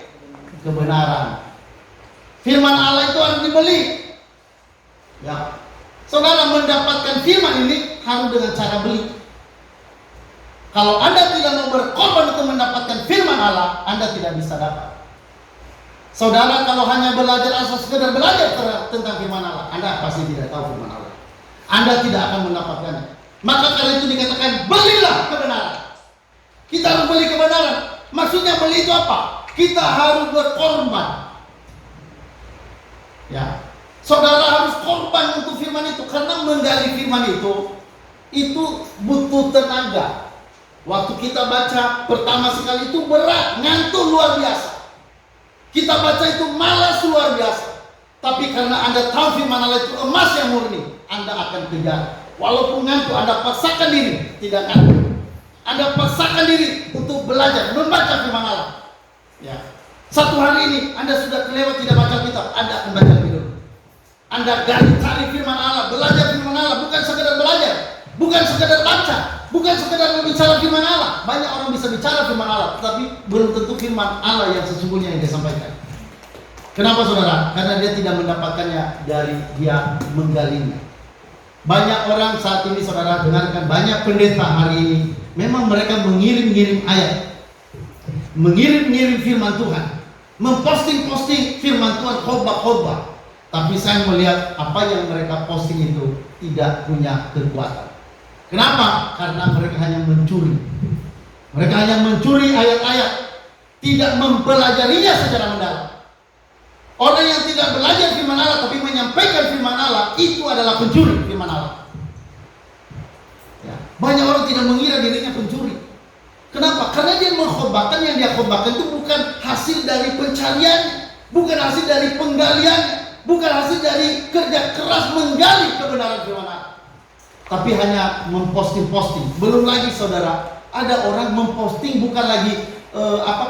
Speaker 1: Kebenaran. Firman Allah itu harus dibeli. Ya, saudara, mendapatkan firman ini harus dengan cara beli. Kalau Anda tidak mau berkorban untuk mendapatkan firman Allah, Anda tidak bisa dapat. Saudara, kalau hanya belajar asal sekedar belajar tentang firman Allah, Anda pasti tidak tahu firman Allah. Anda tidak akan mendapatkannya. Maka karena itu dikatakan belilah kebenaran. Kita harus beli kebenaran. Maksudnya beli itu apa? Kita harus berkorban. Ya, saudara harus korban untuk firman itu, karena menggali firman itu butuh tenaga. Waktu kita baca pertama sekali itu berat, ngantuk luar biasa. Kita baca itu malas luar biasa. Tapi karena Anda tahu firman Allah itu emas yang murni, Anda akan kejar. Walaupun ngantuk, Anda paksakan diri tidak ngantuk. Anda paksakan diri untuk belajar membaca firman Allah. Ya. Satu hari ini Anda sudah kelewat tidak baca kitab, Anda akan baca lebih dulu. Anda cari firman Allah, belajar firman Allah, bukan sekedar belajar, bukan sekedar baca, bukan sekedar berbicara firman Allah. Banyak orang bisa bicara firman Allah, tetapi belum tentu firman Allah yang sesungguhnya yang dia sampaikan. Kenapa saudara? Karena dia tidak mendapatkannya dari dia menggalinya. Banyak orang saat ini saudara dengarkan, banyak pendeta hari ini memang mereka mengirim-ngirim ayat, mengirim-ngirim firman Tuhan, memposting-posting firman Tuhan khotbah-khotbah. Tapi saya melihat apa yang mereka posting itu tidak punya kekuatan. Kenapa? Karena mereka hanya mencuri. Mereka hanya mencuri ayat-ayat, tidak mempelajarinya secara mendalam. Orang yang tidak belajar firman Allah tapi menyampaikan firman Allah, itu adalah pencuri firman Allah. Ya. Banyak orang tidak mengira dirinya pencuri. Kenapa? Karena dia mengkhotbahkan, yang dia khotbahkan itu bukan hasil dari pencariannya, bukan hasil dari penggaliannya, bukan hasil dari kerja keras menggali kebenaran firman Allah, tapi hanya memposting-posting. Belum lagi saudara, ada orang memposting bukan lagi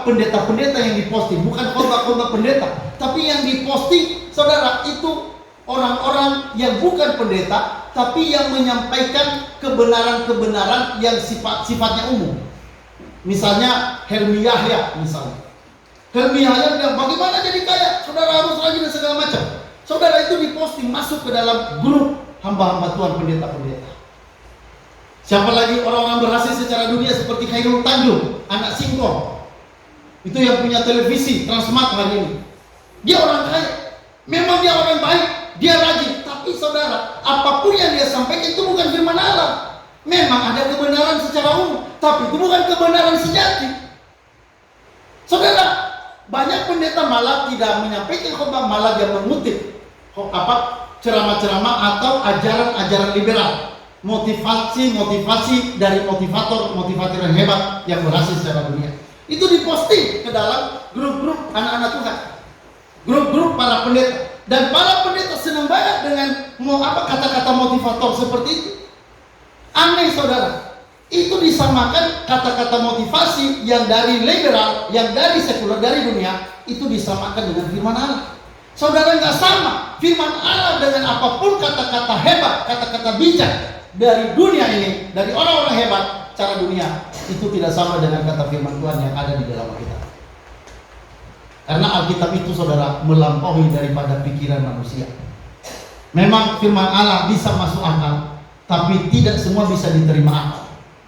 Speaker 1: pendeta-pendeta yang diposting, bukan khotbah-khotbah pendeta, tapi yang diposting saudara itu orang-orang yang bukan pendeta, tapi yang menyampaikan kebenaran-kebenaran yang sifatnya umum. Misalnya Helmi Yahya, misalnya Helmi Yahya bilang bagaimana jadi kaya, saudara harus rajin dan segala macam. Saudara itu diposting masuk ke dalam grup hamba-hamba Tuhan, pendeta-pendeta. Siapa lagi orang-orang berhasil secara dunia seperti Khairul Tanjung, anak Singkong. Itu yang punya televisi Transmart hari ini. Dia orang kaya. Memang dia orang baik, dia rajin. Tapi saudara, apapun yang dia sampaikan itu bukan firman Allah. Memang ada kebenaran secara umum, tapi itu bukan kebenaran sejati. Saudara, banyak pendeta malah tidak menyampaikan khotbah, malah dia mengutip ceramah-ceramah atau ajaran-ajaran liberal. Motivasi dari motivator yang hebat yang berhasil secara dunia. Itu diposting ke dalam grup-grup anak-anak Tuhan, grup-grup para pendeta. Dan para pendeta senang banget dengan kata-kata motivator seperti itu. Aneh saudara, itu disamakan kata-kata motivasi yang dari liberal, yang dari sekuler, dari dunia, itu disamakan dengan firman Allah. Saudara, nggak sama firman Allah dengan apapun kata-kata hebat, kata-kata bijak dari dunia ini, dari orang-orang hebat cara dunia, itu tidak sama dengan kata firman Tuhan yang ada di dalam Alkitab. Karena Alkitab itu saudara melampaui daripada pikiran manusia. Memang firman Allah bisa masuk akal, tapi tidak semua bisa diterima akal.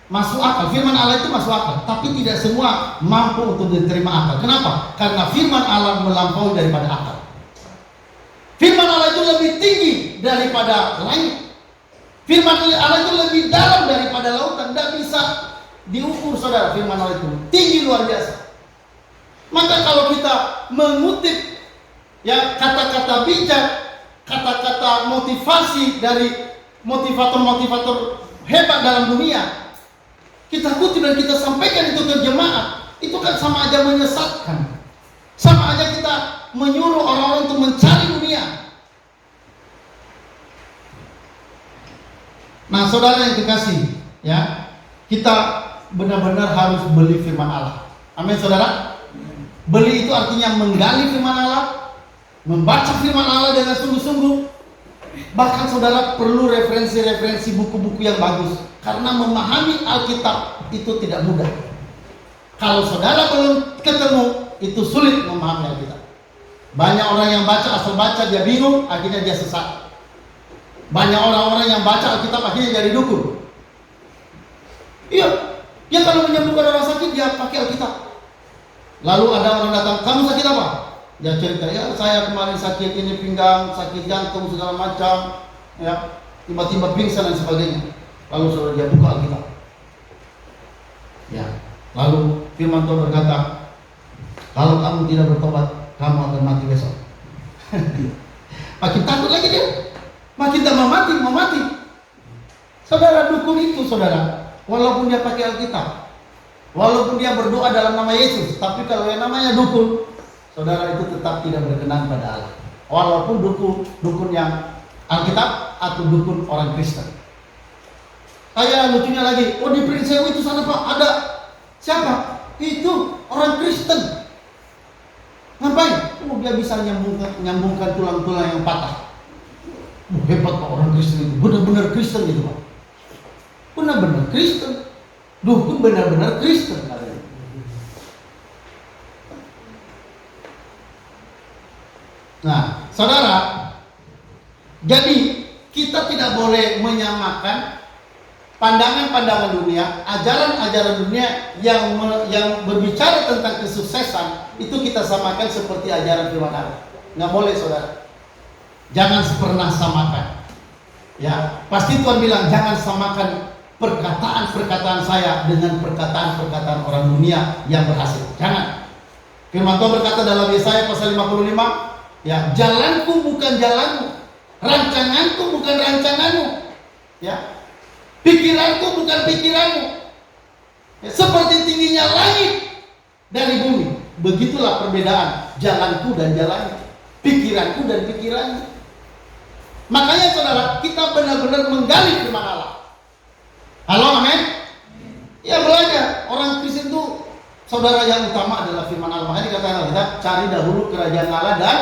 Speaker 1: Masuk akal, firman Allah itu masuk akal, tapi tidak semua mampu untuk diterima akal. Kenapa? Karena firman Allah melampaui daripada akal. Firman Allah itu lebih tinggi daripada langit. Firman Allah itu lebih dalam daripada lautan. Tidak bisa diukur saudara, firman Allah itu tinggi luar biasa. Maka kalau kita mengutip ya kata-kata bijak, kata-kata motivasi dari motivator-motivator hebat dalam dunia, kita kutip dan kita sampaikan itu ke jemaat, itu kan sama aja menyesatkan. Sama aja kita menyuruh orang-orang untuk mencari dunia. Nah, saudara yang dikasih, ya, kita benar-benar harus beli firman Allah. Amin, saudara. Beli itu artinya menggali firman Allah, membaca firman Allah dengan sungguh-sungguh. Bahkan saudara perlu referensi-referensi buku-buku yang bagus, karena memahami Alkitab itu tidak mudah. Kalau saudara belum ketemu, itu sulit memahami Alkitab. Banyak orang yang baca, asal baca dia bingung, akhirnya dia sesat. Banyak orang-orang yang baca Alkitab akhirnya jadi dukun. Iya, ya kalau menyembuhkan orang sakit dia pakai Alkitab. Lalu ada orang datang, kamu sakit apa? Dia cerita, ya saya kemarin sakit ini pinggang, sakit jantung segala macam, ya tiba-tiba pingsan dan sebagainya. Lalu saudara dia buka Alkitab. Ya, lalu firman Tuhan berkata, kalau kamu tidak bertobat, kamu akan mati besok. Makin takut lagi dia, makin tak mau mati. Saudara, dukun itu saudara, walaupun dia pakai Alkitab, walaupun dia berdoa dalam nama Yesus, tapi kalau yang namanya dukun, saudara, itu tetap tidak berkenan pada Allah. Walaupun dukun yang Alkitab atau dukun orang Kristen. Saya lucunya lagi, oh di Prinsewu itu sana Pak, ada siapa? Itu orang Kristen. Ngapain? Oh dia bisa nyambungkan tulang-tulang yang patah. Hebat Pak orang Kristen itu, benar-benar Kristen gitu Pak. Benar-benar Kristen. Dukun benar-benar Kristen. Nah, saudara, jadi kita tidak boleh menyamakan pandangan-pandangan dunia, ajaran-ajaran dunia yang berbicara tentang kesuksesan itu kita samakan seperti ajaran firman Allah. Nggak boleh, saudara. Jangan pernah samakan. Ya, pasti Tuhan bilang jangan samakan perkataan-perkataan saya dengan perkataan-perkataan orang dunia yang berhasil. Jangan. Firman Tuhan berkata dalam Yesaya pasal 55, ya, jalanku bukan jalanmu, rancanganku bukan rancanganmu, ya, pikiranku bukan pikiranmu, ya, seperti tingginya langit dari bumi, begitulah perbedaan jalanku dan jalannya, pikiranku dan pikirannya. Makanya saudara, kita benar-benar menggali firman Allah. Halo, amin. Ya, belajar. Orang Kristen itu saudara yang utama adalah firman Allah. Makanya dikatakan kita cari dahulu kerajaan Allah dan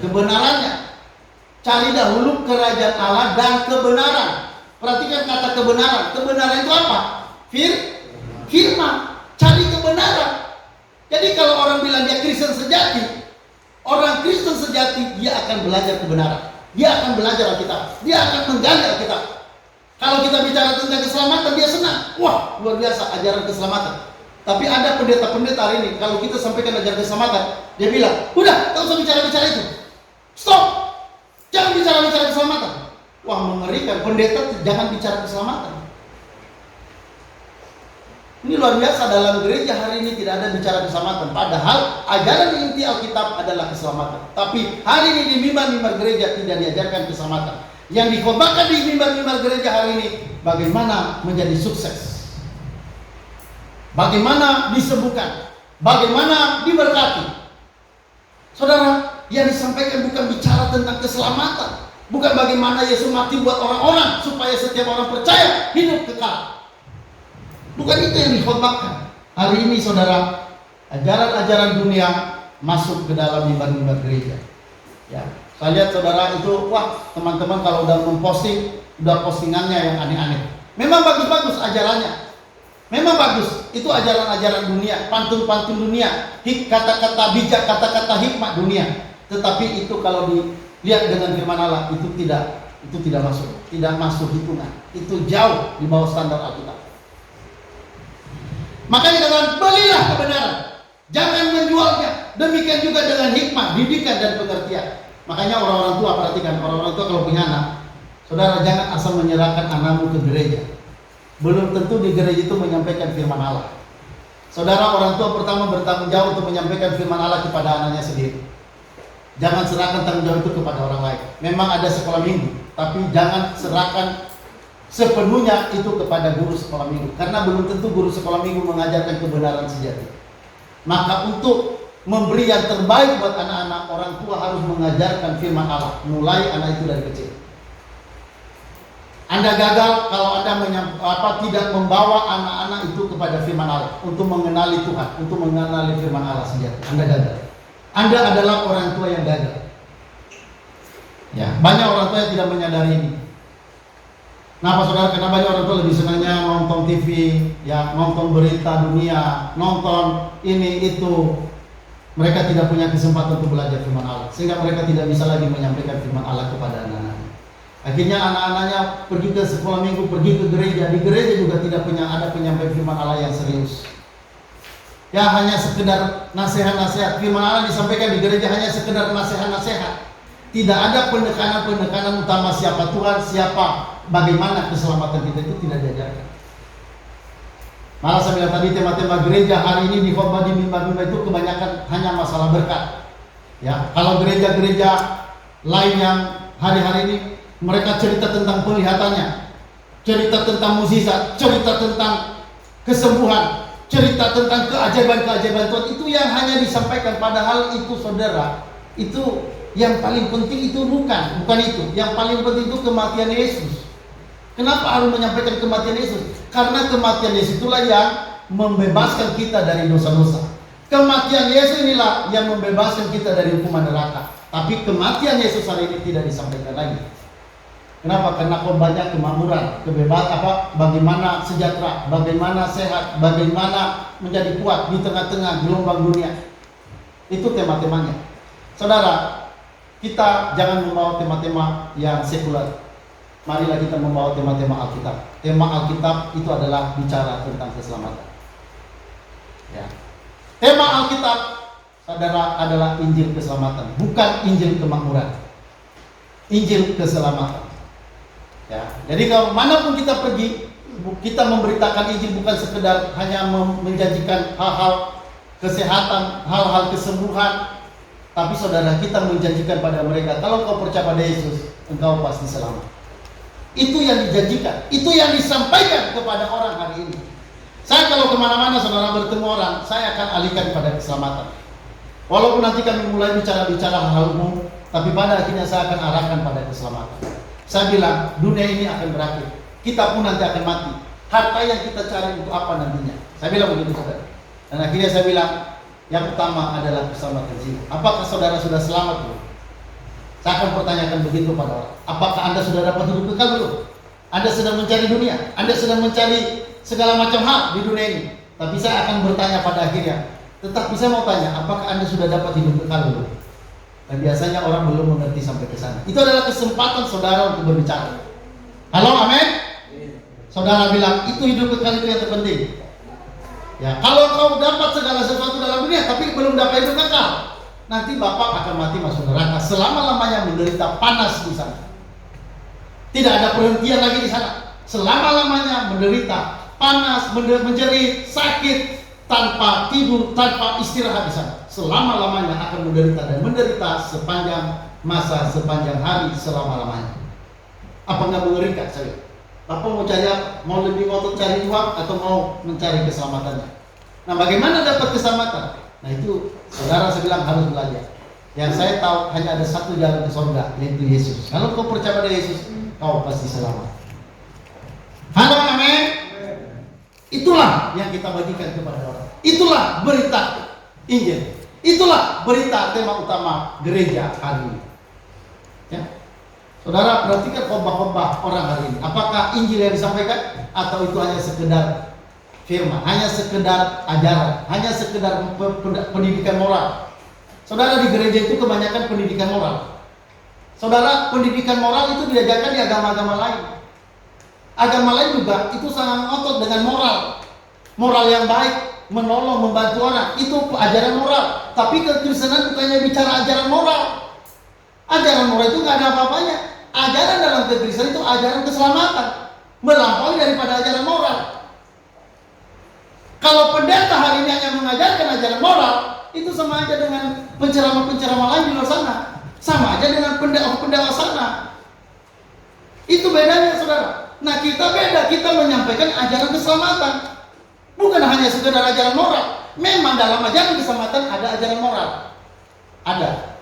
Speaker 1: kebenarannya. Cari dahulu kerajaan Allah dan kebenaran. Perhatikan kata kebenaran. Kebenaran itu apa? Firman. Cari kebenaran. Jadi kalau orang bilang dia Kristen sejati, orang Kristen sejati dia akan belajar kebenaran. Dia akan belajar Alkitab. Dia akan menggali Alkitab. Kalau kita bicara tentang keselamatan, dia senang. Wah, luar biasa ajaran keselamatan. Tapi ada pendeta-pendeta hari ini, kalau kita sampaikan ajaran keselamatan, dia bilang, udah, tak usah bicara-bicara itu. Stop. Jangan bicara-bicara keselamatan. Wah, mengerikan. Pendeta jangan bicara keselamatan. Ini luar biasa, dalam gereja hari ini tidak ada bicara keselamatan. Padahal ajaran inti Alkitab adalah keselamatan. Tapi hari ini di mimbar-mimbar gereja tidak diajarkan keselamatan. Yang dikhotbahkan di mimbar-mimbar gereja hari ini, bagaimana menjadi sukses, bagaimana disembuhkan, bagaimana diberkati. Saudara, yang disampaikan bukan bicara tentang keselamatan, bukan bagaimana Yesus mati buat orang-orang supaya setiap orang percaya hidup kekal. Bukan itu yang dikhotbahkan. Hari ini saudara, ajaran-ajaran dunia masuk ke dalam mimbar-mimbar gereja. Ya, saya lihat saudara itu, wah, teman-teman kalau udah memposting, udah postingannya yang aneh-aneh. Memang bagus-bagus ajarannya. Memang bagus. Itu ajaran-ajaran dunia, pantun-pantun dunia, kata-kata bijak, kata-kata hikmat dunia. Tetapi itu kalau dilihat dengan firman Allah, itu tidak masuk. Tidak masuk hitungan. Itu jauh di bawah standar Alkitab. Makanya dikatakan, belilah kebenaran, jangan menjualnya. Demikian juga dengan hikmah, didikan dan pengertian. Makanya orang-orang tua, perhatikan, orang-orang tua kalau punya anak, saudara jangan asal menyerahkan anakmu ke gereja. Belum tentu di gereja itu menyampaikan firman Allah. Saudara, orang tua pertama bertanggung jawab untuk menyampaikan firman Allah kepada anaknya sendiri. Jangan serahkan tanggung jawab itu kepada orang lain. Memang ada sekolah minggu, tapi jangan serahkan sepenuhnya itu kepada guru sekolah minggu, karena belum tentu guru sekolah minggu mengajarkan kebenaran sejati. Maka untuk memberi yang terbaik buat anak-anak, orang tua harus mengajarkan firman Allah, mulai anak itu dari kecil. Anda gagal kalau Anda tidak membawa anak-anak itu kepada firman Allah, untuk mengenali Tuhan, untuk mengenali firman Allah sejati. Anda gagal. Anda adalah orang tua yang gagal. Ya, banyak orang tua yang tidak menyadari ini. Kenapa saudara? Karena banyak orang tua lebih senangnya nonton TV, ya, nonton berita dunia, nonton ini itu. Mereka tidak punya kesempatan untuk belajar firman Allah, sehingga mereka tidak bisa lagi menyampaikan firman Allah kepada anak-anaknya. Akhirnya anak-anaknya pergi ke sekolah minggu, pergi ke gereja. Di gereja juga tidak ada penyampaian firman Allah yang serius. Ya, hanya sekedar nasihat-nasihat. Firman Allah disampaikan di gereja hanya sekedar nasihat-nasihat. Tidak ada penekanan-penekanan utama siapa Tuhan, bagaimana keselamatan kita, itu tidak diajarkan. Malah saya bilang tadi, tema-tema gereja hari ini di khotbah di mimbar-mimbar itu kebanyakan hanya masalah berkat. Ya, kalau gereja-gereja lain yang hari-hari ini mereka cerita tentang penglihatannya, cerita tentang mukjizat, cerita tentang kesembuhan, cerita tentang keajaiban-keajaiban Tuhan, itu yang hanya disampaikan. Padahal itu saudara, itu yang paling penting itu bukan itu. Yang paling penting itu kematian Yesus. Kenapa harus menyampaikan kematian Yesus? Karena kematian Yesus itulah yang membebaskan kita dari dosa-dosa. Kematian Yesus inilah yang membebaskan kita dari hukuman neraka. Tapi kematian Yesus hari ini tidak disampaikan lagi. Kenapa? Karena banyak kemakmuran, kebebasan, bagaimana sejahtera, bagaimana sehat, bagaimana menjadi kuat di tengah-tengah gelombang dunia. Itu tema-temanya. Saudara, kita jangan membawa tema-tema yang sekuler. Marilah kita membawa tema-tema Alkitab. Tema Alkitab itu adalah bicara tentang keselamatan. Ya. Tema Alkitab, saudara, adalah Injil keselamatan, bukan Injil kemakmuran. Injil keselamatan. Ya. Jadi kalau manapun kita pergi, kita memberitakan Injil, bukan sekedar hanya menjanjikan hal-hal kesehatan, hal-hal kesembuhan. Tapi saudara, kita menjanjikan pada mereka, kalau kau percaya pada Yesus, engkau pasti selamat. Itu yang dijanjikan, itu yang disampaikan kepada orang hari ini. Saya kalau kemana-mana saudara bertemu orang, saya akan alihkan pada keselamatan. Walaupun nanti kami mulai bicara-bicara hal umum, tapi pada akhirnya saya akan arahkan pada keselamatan. Saya bilang, dunia ini akan berakhir, kita pun nanti akan mati. Harta yang kita cari untuk apa nantinya? Saya bilang begitu saudara. Dan akhirnya saya bilang, yang utama adalah keselamatan jiwa. Apakah saudara sudah selamat belum? Saya akan pertanyakan begitu pada orang. Apakah Anda sudah dapat hidup kekal belum? Anda sedang mencari dunia, Anda sedang mencari segala macam hal di dunia ini. Tapi saya akan bertanya pada akhirnya. Tetapi saya mau tanya, apakah Anda sudah dapat hidup kekal belum? Dan biasanya orang belum mengerti sampai ke sana. Itu adalah kesempatan saudara untuk berbicara. Halo, amin? Saudara bilang, itu hidup kekal itu yang terpenting. Ya, kalau kau dapat segala sesuatu dalam dunia, tapi belum dapat hidup kekal, nanti Bapak akan mati masuk neraka, selama-lamanya menderita panas di sana. Tidak ada perhentian lagi di sana. Selama-lamanya menderita panas, menjerit, sakit, tanpa tidur, tanpa istirahat di sana. Selama-lamanya akan menderita, dan menderita sepanjang masa, sepanjang hari, selama-lamanya. Apa nggak mengerikan saya? Bapak mau cari apa? Mau lebih ngotot cari uang atau mau mencari keselamatannya? Nah, bagaimana dapat keselamatan? Nah, itu saudara saya bilang harus belajar. Yang saya tahu hanya ada satu jalan ke surga, yaitu Yesus. Kalau kau percaya pada Yesus, kau pasti selamat. Halo, amin. Itulah yang kita bagikan kepada orang. Itulah berita Injil. Itulah berita tema utama gereja hari ini. Ya. Saudara, perhatikan khotbah-khotbah orang hari ini. Apakah Injil yang disampaikan atau itu hanya sekedar firman, hanya sekedar ajaran, hanya sekedar pendidikan moral? Saudara, di gereja itu kebanyakan pendidikan moral. Saudara, pendidikan moral itu diajarkan di agama-agama lain. Agama lain juga itu sangat ngotot dengan moral. Moral yang baik, menolong, membantu orang, itu ajaran moral. Tapi kekristenan bukannya bicara ajaran moral. Ajaran moral itu nggak ada apa-apanya. Ajaran dalam kekristenan itu ajaran keselamatan, melampaui daripada ajaran moral. Kalau pendeta hari ini hanya mengajarkan ajaran moral, itu sama aja dengan penceramah-penceramah lain di luar sana. Sama aja dengan pendeta sana. Itu bedanya, saudara. Nah kita beda, kita menyampaikan ajaran keselamatan. Bukan hanya sekedar ajaran moral. Memang dalam ajaran keselamatan ada ajaran moral. Ada.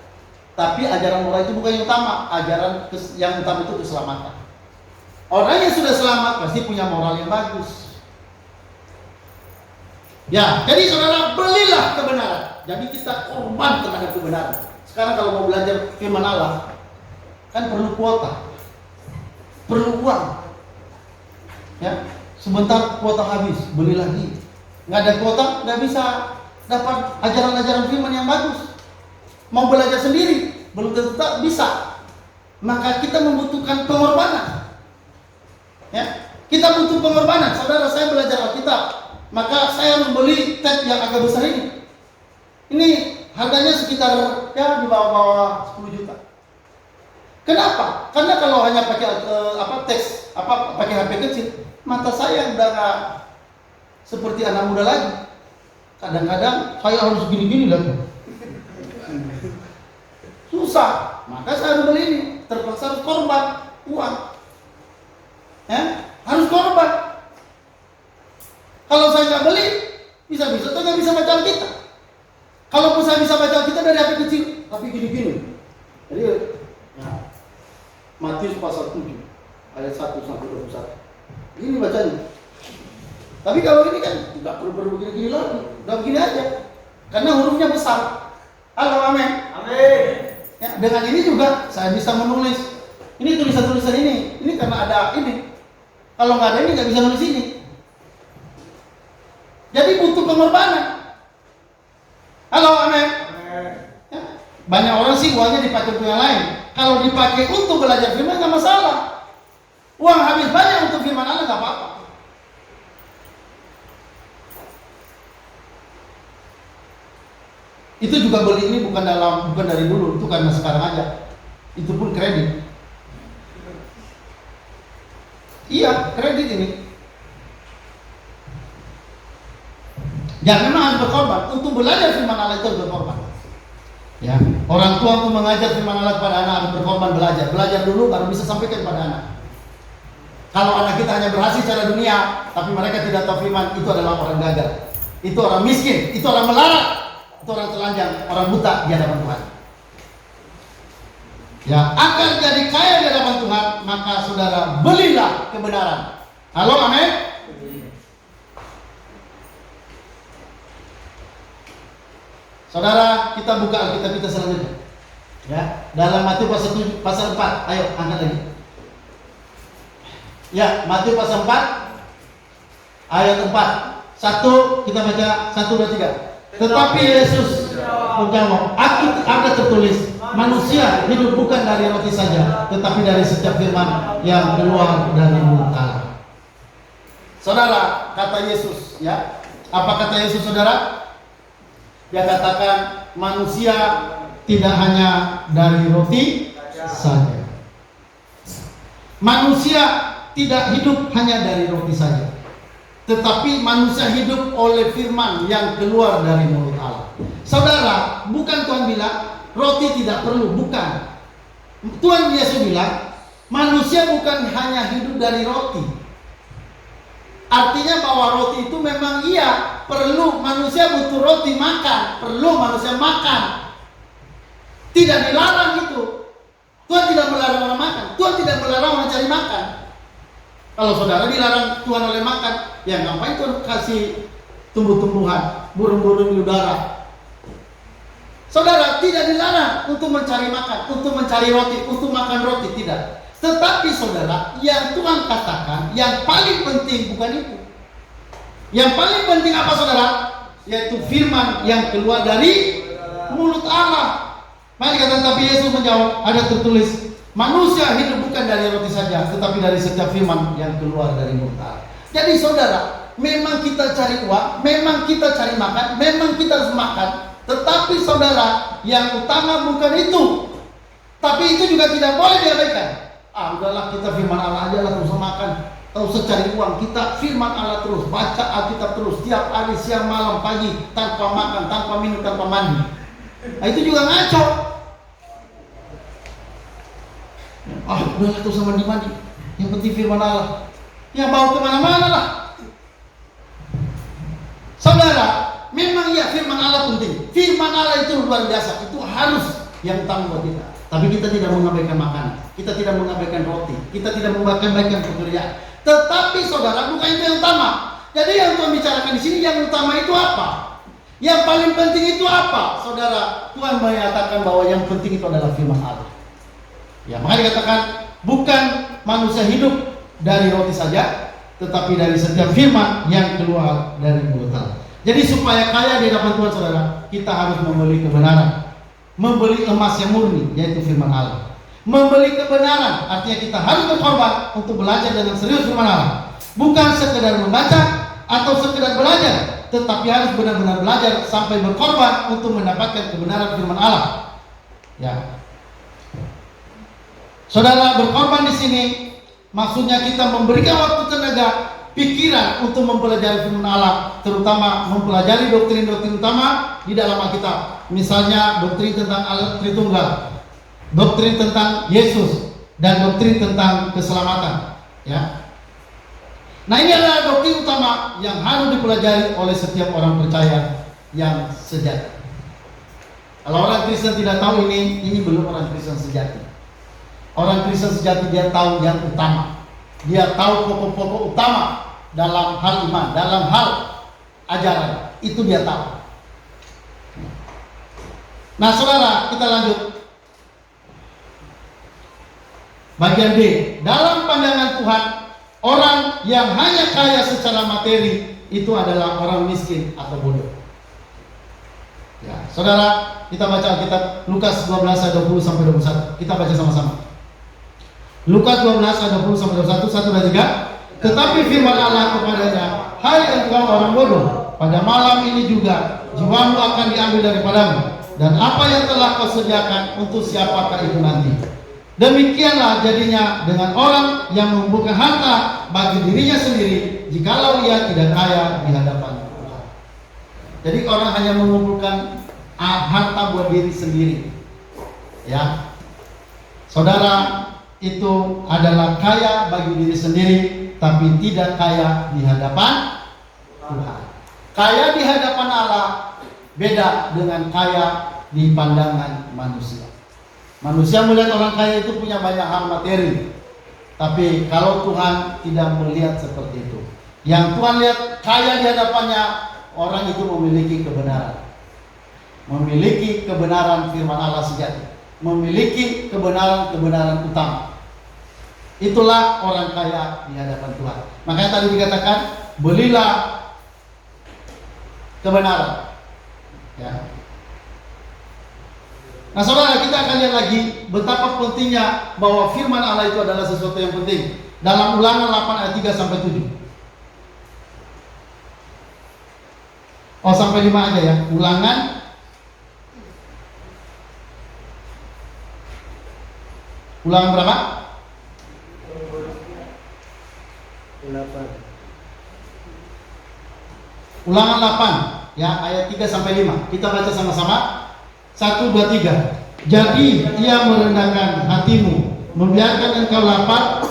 Speaker 1: Tapi ajaran moral itu bukan yang utama. Yang utama itu keselamatan. Orang yang sudah selamat pasti punya moral yang bagus. Ya, jadi saudara, belilah kebenaran. Jadi kita korban terhadap kebenaran. Sekarang kalau mau belajar firman Allah, kan perlu kuota, perlu uang. Ya, sebentar kuota habis, beli lagi. Nggak ada kuota, nggak bisa dapat ajaran-ajaran firman yang bagus. Mau belajar sendiri, belum tentu tak bisa. Maka kita membutuhkan pengorbanan. Ya, kita butuh pengorbanan. Saudara, saya belajar Alkitab, maka saya membeli tab yang agak besar ini. Ini harganya sekitar ya di bawah 10 juta. Kenapa? Karena kalau hanya pakai teks pakai HP kecil, mata saya udah nggak seperti anak muda lagi. Kadang-kadang saya harus gini-gini lagi. Susah. Maka saya harus beli ini. Terpaksa harus korban uang. Ya, harus korban. Kalau saya nggak beli, bisa-bisa saya nggak bisa baca Alkitab. Kalau saya bisa baca Alkitab dari HP kecil, tapi gini-gini. Jadi, ya, Matius pasal 7 ayat 1 sampai 21. Ini bacanya. Tapi kalau ini kan tidak perlu begini-gini lagi, udah begini aja. Karena hurufnya besar. Halo, amin. Amin. Ya, dengan ini juga saya bisa menulis. Ini tulisan-tulisan ini karena ada ini. Kalau nggak ada ini nggak bisa nulis ini. Jadi butuh pengorbanan. Halo, amin. Ya, banyak orang sih uangnya dipakai untuk yang lain. Kalau dipakai untuk belajar firman nggak masalah. Uang habis banyak untuk firman Allah nggak apa-apa. Itu juga beli ini bukan dari dulu, itu karena sekarang aja. Itu pun kredit. Iya, kredit ini. Ya memang harus berkorban. Untuk belajar firman Allah itu harus berkorban. Ya, orang tua untuk mengajar firman Allah kepada anak harus berkorban belajar. Belajar dulu baru bisa sampaikan kepada anak. Kalau anak kita hanya berhasil secara dunia, tapi mereka tidak tahu firman, itu adalah orang gagal. Itu orang miskin, itu orang melarat, itu orang telanjang, orang buta di hadapan Tuhan. Ya, agar jadi kaya di hadapan Tuhan, maka saudara belilah kebenaran. Halo, amin. Saudara, kita buka Alkitab kita selanjutnya. Ya, dalam Matius pasal 4. Ayo, angkat lagi. Ya, Matius pasal 4 ayat 4. Satu, kita baca 1, 2, 3. Tetapi Yesus menjawab, ada tertulis, manusia hidup bukan dari roti saja, tetapi dari setiap firman yang keluar dari mulut Allah. Saudara, kata Yesus, ya. Apa kata Yesus, saudara? Dia katakan manusia tidak hanya dari roti saja. Manusia tidak hidup hanya dari roti saja, tetapi manusia hidup oleh firman yang keluar dari mulut Allah. Saudara, bukan Tuhan bilang roti tidak perlu, bukan. Tuhan Yesus bilang manusia bukan hanya hidup dari roti. Artinya bahwa roti itu memang iya perlu, manusia butuh roti makan, perlu manusia makan. Tidak dilarang itu. Tuhan tidak melarang orang makan, Tuhan tidak melarang orang cari makan. Kalau saudara dilarang Tuhan oleh makan, ya ngapain Tuhan kasih tumbuh-tumbuhan, burung-burung di udara? Saudara, tidak dilarang untuk mencari makan, untuk mencari roti, untuk makan roti, tidak. Tetapi saudara, yang Tuhan katakan, yang paling penting bukan itu. Yang paling penting apa saudara? Yaitu firman yang keluar dari mulut Allah. Mari kata, tapi Yesus menjawab, ada tertulis, manusia hidup bukan dari roti saja, tetapi dari setiap firman yang keluar dari mulut Allah. Jadi saudara, memang kita cari uang, memang kita cari makan, memang kita harus makan. Tetapi saudara, yang utama bukan itu. Tapi itu juga tidak boleh diabaikan. Udahlah kita firman Allah aja lah, terus makan, terus cari uang. Kita firman Allah terus, baca Alkitab terus, tiap hari, siang, malam, pagi, tanpa makan, tanpa minum, tanpa mandi. Nah, itu juga ngaco. Udahlah terus mandi-mandi. Yang penting firman Allah. yang bawa kemana-mana lah. Saudara, memang ya firman Allah penting. Firman Allah itu luar biasa. Itu harus yang utama buat kita. Tapi kita tidak mengabaikan makanan, kita tidak mengabaikan roti, kita tidak mengabaikan pekerjaan. Tetapi saudara, bukan itu yang utama. Jadi yang Tuhan bicarakan di sini, yang utama itu apa? Yang paling penting itu apa? Saudara, Tuhan menyatakan bahwa yang penting itu adalah firman Allah. Ya, makanya dikatakan bukan manusia hidup dari roti saja, tetapi dari setiap firman yang keluar dari mulut Allah. Jadi supaya kaya di hadapan Tuhan, saudara, kita harus membeli kebenaran, membeli emas yang murni, yaitu firman Allah. Membeli kebenaran artinya kita harus berkorban untuk belajar dengan serius firman Allah. Bukan sekedar membaca atau sekedar belajar, tetapi harus benar-benar belajar sampai berkorban untuk mendapatkan kebenaran firman Allah. Ya, saudara, berkorban di sini maksudnya kita memberikan waktu, tenaga, pikiran untuk mempelajari firman Allah, terutama mempelajari doktrin-doktrin utama di dalam Alkitab. Misalnya doktrin tentang Allah Tritunggal, doktrin tentang Yesus, dan doktrin tentang keselamatan. Ya. Nah, ini adalah doktrin utama yang harus dipelajari oleh setiap orang percaya yang sejati. Kalau orang Kristen tidak tahu ini belum orang Kristen sejati. Orang Kristen sejati dia tahu yang utama. Dia tahu pokok-pokok utama dalam hal iman, dalam hal ajaran. Itu dia tahu. Nah, saudara, kita lanjut. Bagian B, dalam pandangan Tuhan, orang yang hanya kaya secara materi itu adalah orang miskin atau bodoh. Ya, saudara, kita baca Alkitab Lukas 12 ayat 20 sampai 21. Kita baca sama-sama. Lukas 12 ayat 20 sampai 21, 1 dan 3. Tetapi firman Allah kepadanya, hai engkau orang bodoh, pada malam ini juga jiwamu akan diambil daripadamu, dan apa yang telah kau sediakan untuk siapakah itu nanti? Demikianlah jadinya dengan orang yang mengumpulkan harta bagi dirinya sendiri, jikalau ia tidak kaya di hadapan Tuhan. Jadi orang hanya mengumpulkan harta buat diri sendiri. Ya, saudara, itu adalah kaya bagi diri sendiri, tapi tidak kaya di hadapan Tuhan. Kaya di hadapan Allah beda dengan kaya di pandangan manusia. Manusia melihat orang kaya itu punya banyak hal materi, tapi kalau Tuhan tidak melihat seperti itu. Yang Tuhan lihat kaya di hadapannya, orang itu memiliki kebenaran, memiliki kebenaran firman Allah sejati, memiliki kebenaran-kebenaran utama. Itulah orang kaya di hadapan Tuhan. Makanya tadi dikatakan, belilah kebenaran. Ya. Nah, saudara, kita akan lihat lagi betapa pentingnya bahwa firman Allah itu adalah sesuatu yang penting. Dalam Ulangan 8 ayat 3 sampai 7. Oh, sampai 5 aja ya. Ulangan berapa? 8. Ulangan 8 ya, ayat 3 sampai 5. Kita baca sama-sama. 1, 2, 3. Jadi ia merendahkan hatimu, membiarkan engkau lapar,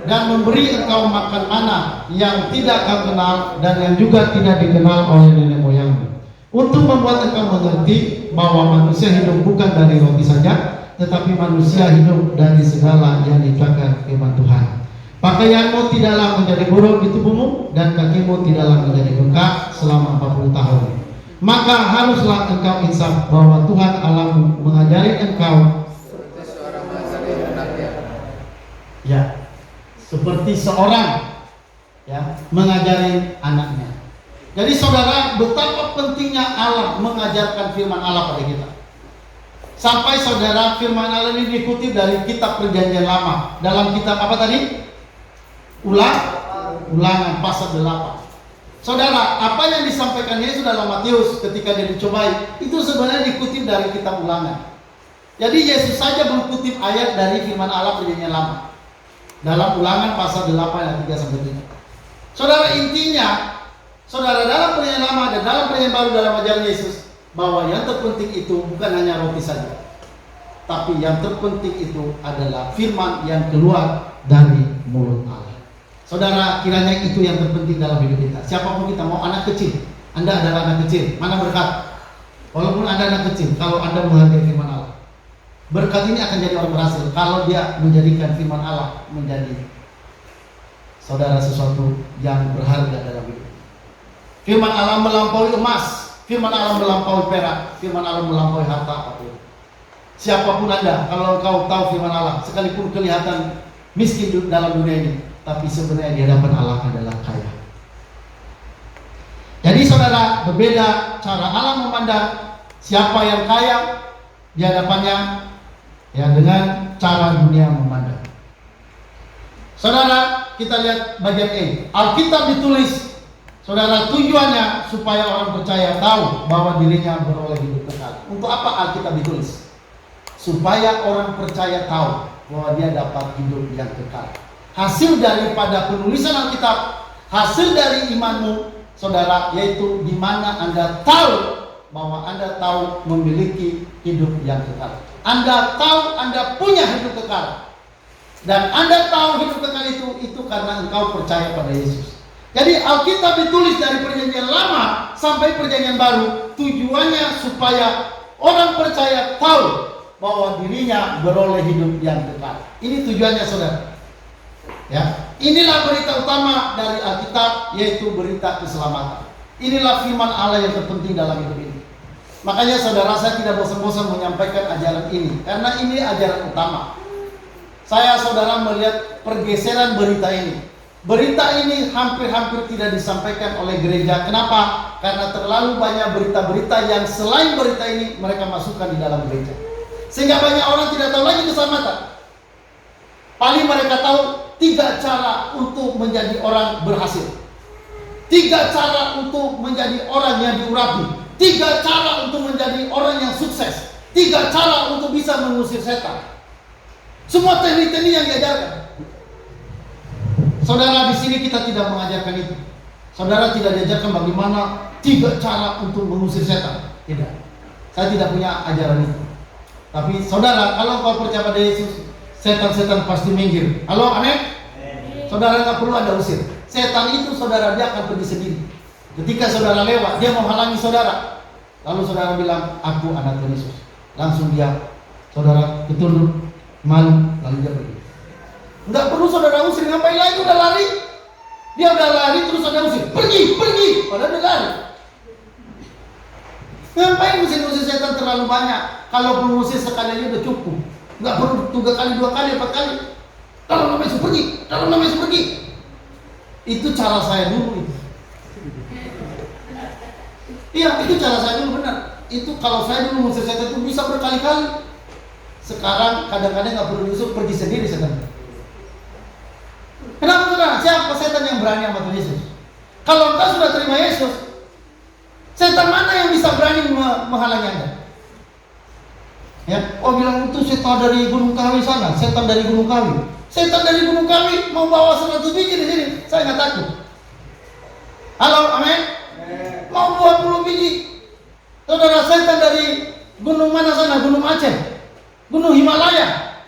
Speaker 1: dan memberi engkau makan mana yang tidak kau kenal dan yang juga tidak dikenal oleh nenek moyangmu, untuk membuat engkau mengerti bahwa manusia hidup bukan dari roti saja, tetapi manusia hidup dari segala yang diciptakan firman Tuhan. Pakaianmu tidaklah menjadi borok di tubuhmu, dan kakimu tidaklah menjadi bengkak selama 40 tahun. Maka haruslah engkau insaf bahwa Tuhan Allahmu mengajari engkau seperti seorang mengajari anaknya. Ya, seperti seorang mengajari anaknya. Jadi saudara, betapa pentingnya Allah mengajarkan firman Allah pada kita. Sampai saudara, firman Allah ini dikutip dari kitab Perjanjian Lama. Dalam kitab apa tadi? Ulangan pasal 8. Saudara, apa yang disampaikan Yesus dalam Matius ketika dia dicobai, itu sebenarnya dikutip dari kitab Ulangan. Jadi Yesus saja mengutip ayat dari firman Allah Perjanjian Lama. Dalam Ulangan pasal 8 ayat 3 sampai 7. Saudara, intinya, saudara, dalam Perjanjian Lama dan dalam Perjanjian Baru dalam ajaran Yesus, bahwa yang terpenting itu bukan hanya roti saja, tapi yang terpenting itu adalah firman yang keluar dari mulut Allah. Saudara, kiranya itu yang terpenting dalam hidup kita. Siapapun kita, mau anak kecil, Anda adalah anak kecil, mana berkat? Walaupun Anda anak kecil, kalau Anda menghargai firman Allah, berkat ini akan jadi orang berhasil kalau dia menjadikan firman Allah menjadi saudara sesuatu yang berharga dalam hidup. Firman Allah melampaui emas, firman Allah melampaui perak, firman Allah melampaui harta apapun. Siapapun Anda, kalau engkau tahu firman Allah, sekalipun kelihatan miskin dalam dunia ini, tapi sebenarnya di hadapan Allah adalah kaya. Jadi saudara, berbeda cara Allah memandang siapa yang kaya di hadapannya ya dengan cara dunia memandang. Saudara, kita lihat bagian E. Alkitab ditulis, saudara, tujuannya supaya orang percaya tahu bahwa dirinya beroleh hidup kekal. Untuk apa Alkitab ditulis? Supaya orang percaya tahu bahwa dia dapat hidup yang kekal. Hasil daripada penulisan Alkitab, hasil dari imanmu, saudara, yaitu di mana Anda tahu bahwa Anda tahu memiliki hidup yang kekal. Anda tahu Anda punya hidup kekal. Dan Anda tahu hidup kekal itu karena engkau percaya pada Yesus. Jadi Alkitab ditulis dari perjanjian lama sampai perjanjian baru, tujuannya supaya orang percaya tahu bahwa dirinya beroleh hidup yang kekal. Ini tujuannya, saudara. Ya, inilah berita utama dari Alkitab, yaitu berita keselamatan. Inilah firman Allah yang terpenting dalam hidup ini. Makanya saudara, saya tidak bosan-bosan menyampaikan ajaran ini, karena ini ajaran utama. Saya, saudara, melihat pergeseran berita ini. Berita ini hampir-hampir tidak disampaikan oleh gereja. Kenapa? Karena terlalu banyak berita-berita yang selain berita ini mereka masukkan di dalam gereja, sehingga banyak orang tidak tahu lagi keselamatan. Paling mereka tahu 3 cara untuk menjadi orang berhasil, 3 cara untuk menjadi orang yang diurapi, 3 cara untuk menjadi orang yang sukses, 3 cara untuk bisa mengusir setan. Semua teknik-teknik yang diajarkan. Saudara, di sini kita tidak mengajarkan itu. Saudara, tidak diajarkan bagaimana 3 cara untuk mengusir setan. Tidak. Saya tidak punya ajaran itu. Tapi saudara, kalau kau percaya pada Yesus, setan-setan pasti minggir. Halo, amin? Saudara, nggak perlu Anda usir. Setan itu, saudara, dia akan pergi sendiri. Ketika saudara lewat, dia mau halangi saudara. Lalu saudara bilang, aku anak Tuhan Yesus. Langsung dia, saudara, ketunduk, malu, lalu dia pergi. Nggak perlu saudara usir, ngapain lagi, udah lari. Dia udah lari, terus saudara usir. Pergi, padahal dia lari. Ngapain usir-usir setan terlalu banyak? Kalau mengusir sekali aja udah cukup. Nggak perlu 3 kali, 2 kali, 4 kali. Kalau namanya pergi. Itu cara saya dulu itu. Iya, itu cara saya dulu, benar. Itu kalau saya dulu mengusir setan itu bisa berkali-kali. Sekarang kadang-kadang nggak perlu diusir, pergi sendiri setan. Kenapa, saudara? Siapa setan yang berani sama Tuhan Yesus? Kalau engkau sudah terima Yesus, setan mana yang bisa berani menghalangi Anda? Ya, bilang itu setan dari Gunung Kawi sana, setan dari Gunung Kawi. Setan dari Gunung Kawi mau bawa 100 biji di sini, saya nggak takut. Halo, amin? Mau 20 biji. Saudara, setan dari gunung mana sana? Gunung Aceh, Gunung Himalaya.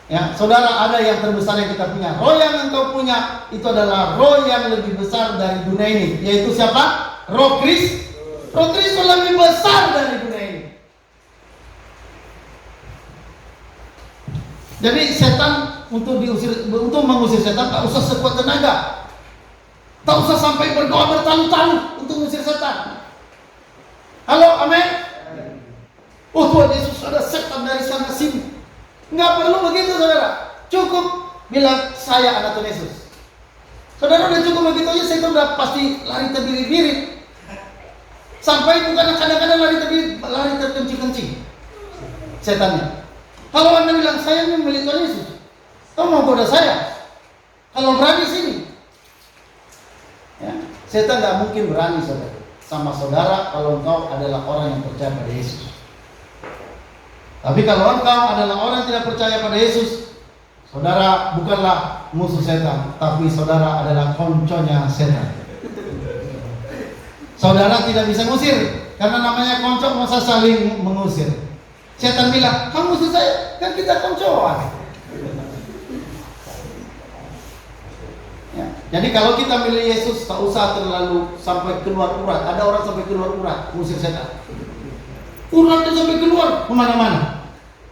Speaker 1: Ya, saudara, ada yang terbesar yang kita punya. Roh yang engkau punya itu adalah roh yang lebih besar dari dunia ini, yaitu siapa? Roh Kristus. Roh Kristus lebih besar dari dunia ini. Jadi setan untuk mengusir setan tak usah sekuat tenaga, tak usah sampai berdoa bertalu-talu untuk mengusir setan. Halo, amin. Tuhan Yesus, ada setan dari sana sini. Nggak perlu begitu, saudara. Cukup bilang saya anak Tuhan Yesus. Saudara, udah cukup begitu aja, setan udah pasti lari terbirit-birit. Sampai bukan kadang-kadang lari terkencing-kencing setannya. Kalau Anda bilang saya ini milik Tuhan Yesus, kau mau goda saya? Kalau berani sini, ya, setan nggak mungkin berani, saudara, sama saudara kalau engkau adalah orang yang percaya pada Yesus. Tapi kalau engkau adalah orang yang tidak percaya pada Yesus, saudara bukanlah musuh setan, tapi saudara adalah konconya setan. Saudara tidak bisa ngusir, karena namanya konco, masa saling mengusir. Setan bilang, kamu usir saya, kan kita koncoan. Jadi kalau kita milih Yesus, tak usah terlalu sampai keluar urat. Ada orang sampai keluar urat, musik setan. Uratnya sampai keluar kemana-mana.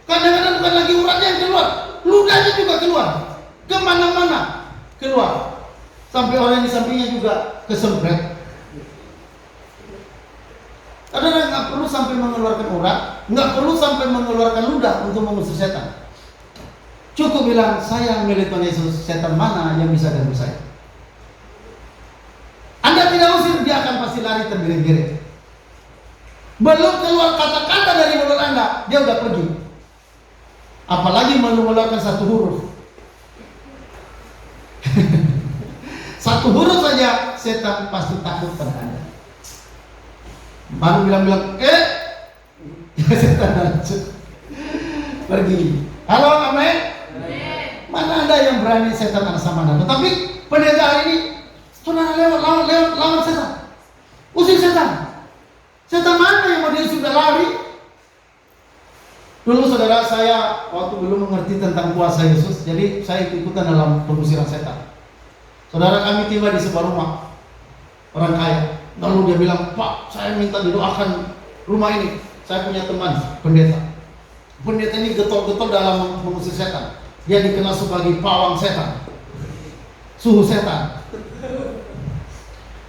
Speaker 1: Kadang-kadang bukan lagi uratnya yang keluar, ludahnya juga keluar, kemana-mana keluar. Sampai orang di sampingnya juga kesempret. Kadang-kadang nggak perlu sampai mengeluarkan urat, nggak perlu sampai mengeluarkan ludah untuk mengusir setan. Cukup bilang, saya milih Tuhan Yesus, setan mana yang bisa ganggu saya? Anda tidak usir, dia akan pasti lari terbirit-birit. Belum keluar kata-kata dari mulut Anda, dia udah pergi. Apalagi mengeluarkan satu huruf. Satu huruf saja, setan pasti takut pada Anda. Baru bilang-bilang, setan lanjut pergi. Halo, amin? Mana ada yang berani setan anak sama Anda? Tetapi pendeta hari ini, saudara lawan setan. Usir setan. Setan mana yang mau dia sudah lari? Dulu saudara saya waktu belum mengerti tentang kuasa Yesus, jadi saya ikut-ikutan dalam pengusiran setan. Saudara, kami tiba di sebuah rumah orang kaya. Lalu dia bilang, Pak, saya minta didoakan rumah ini. Saya punya teman pendeta. Pendeta ini getol-getol dalam mengusir setan. Dia dikenal sebagai pawang setan, suhu setan.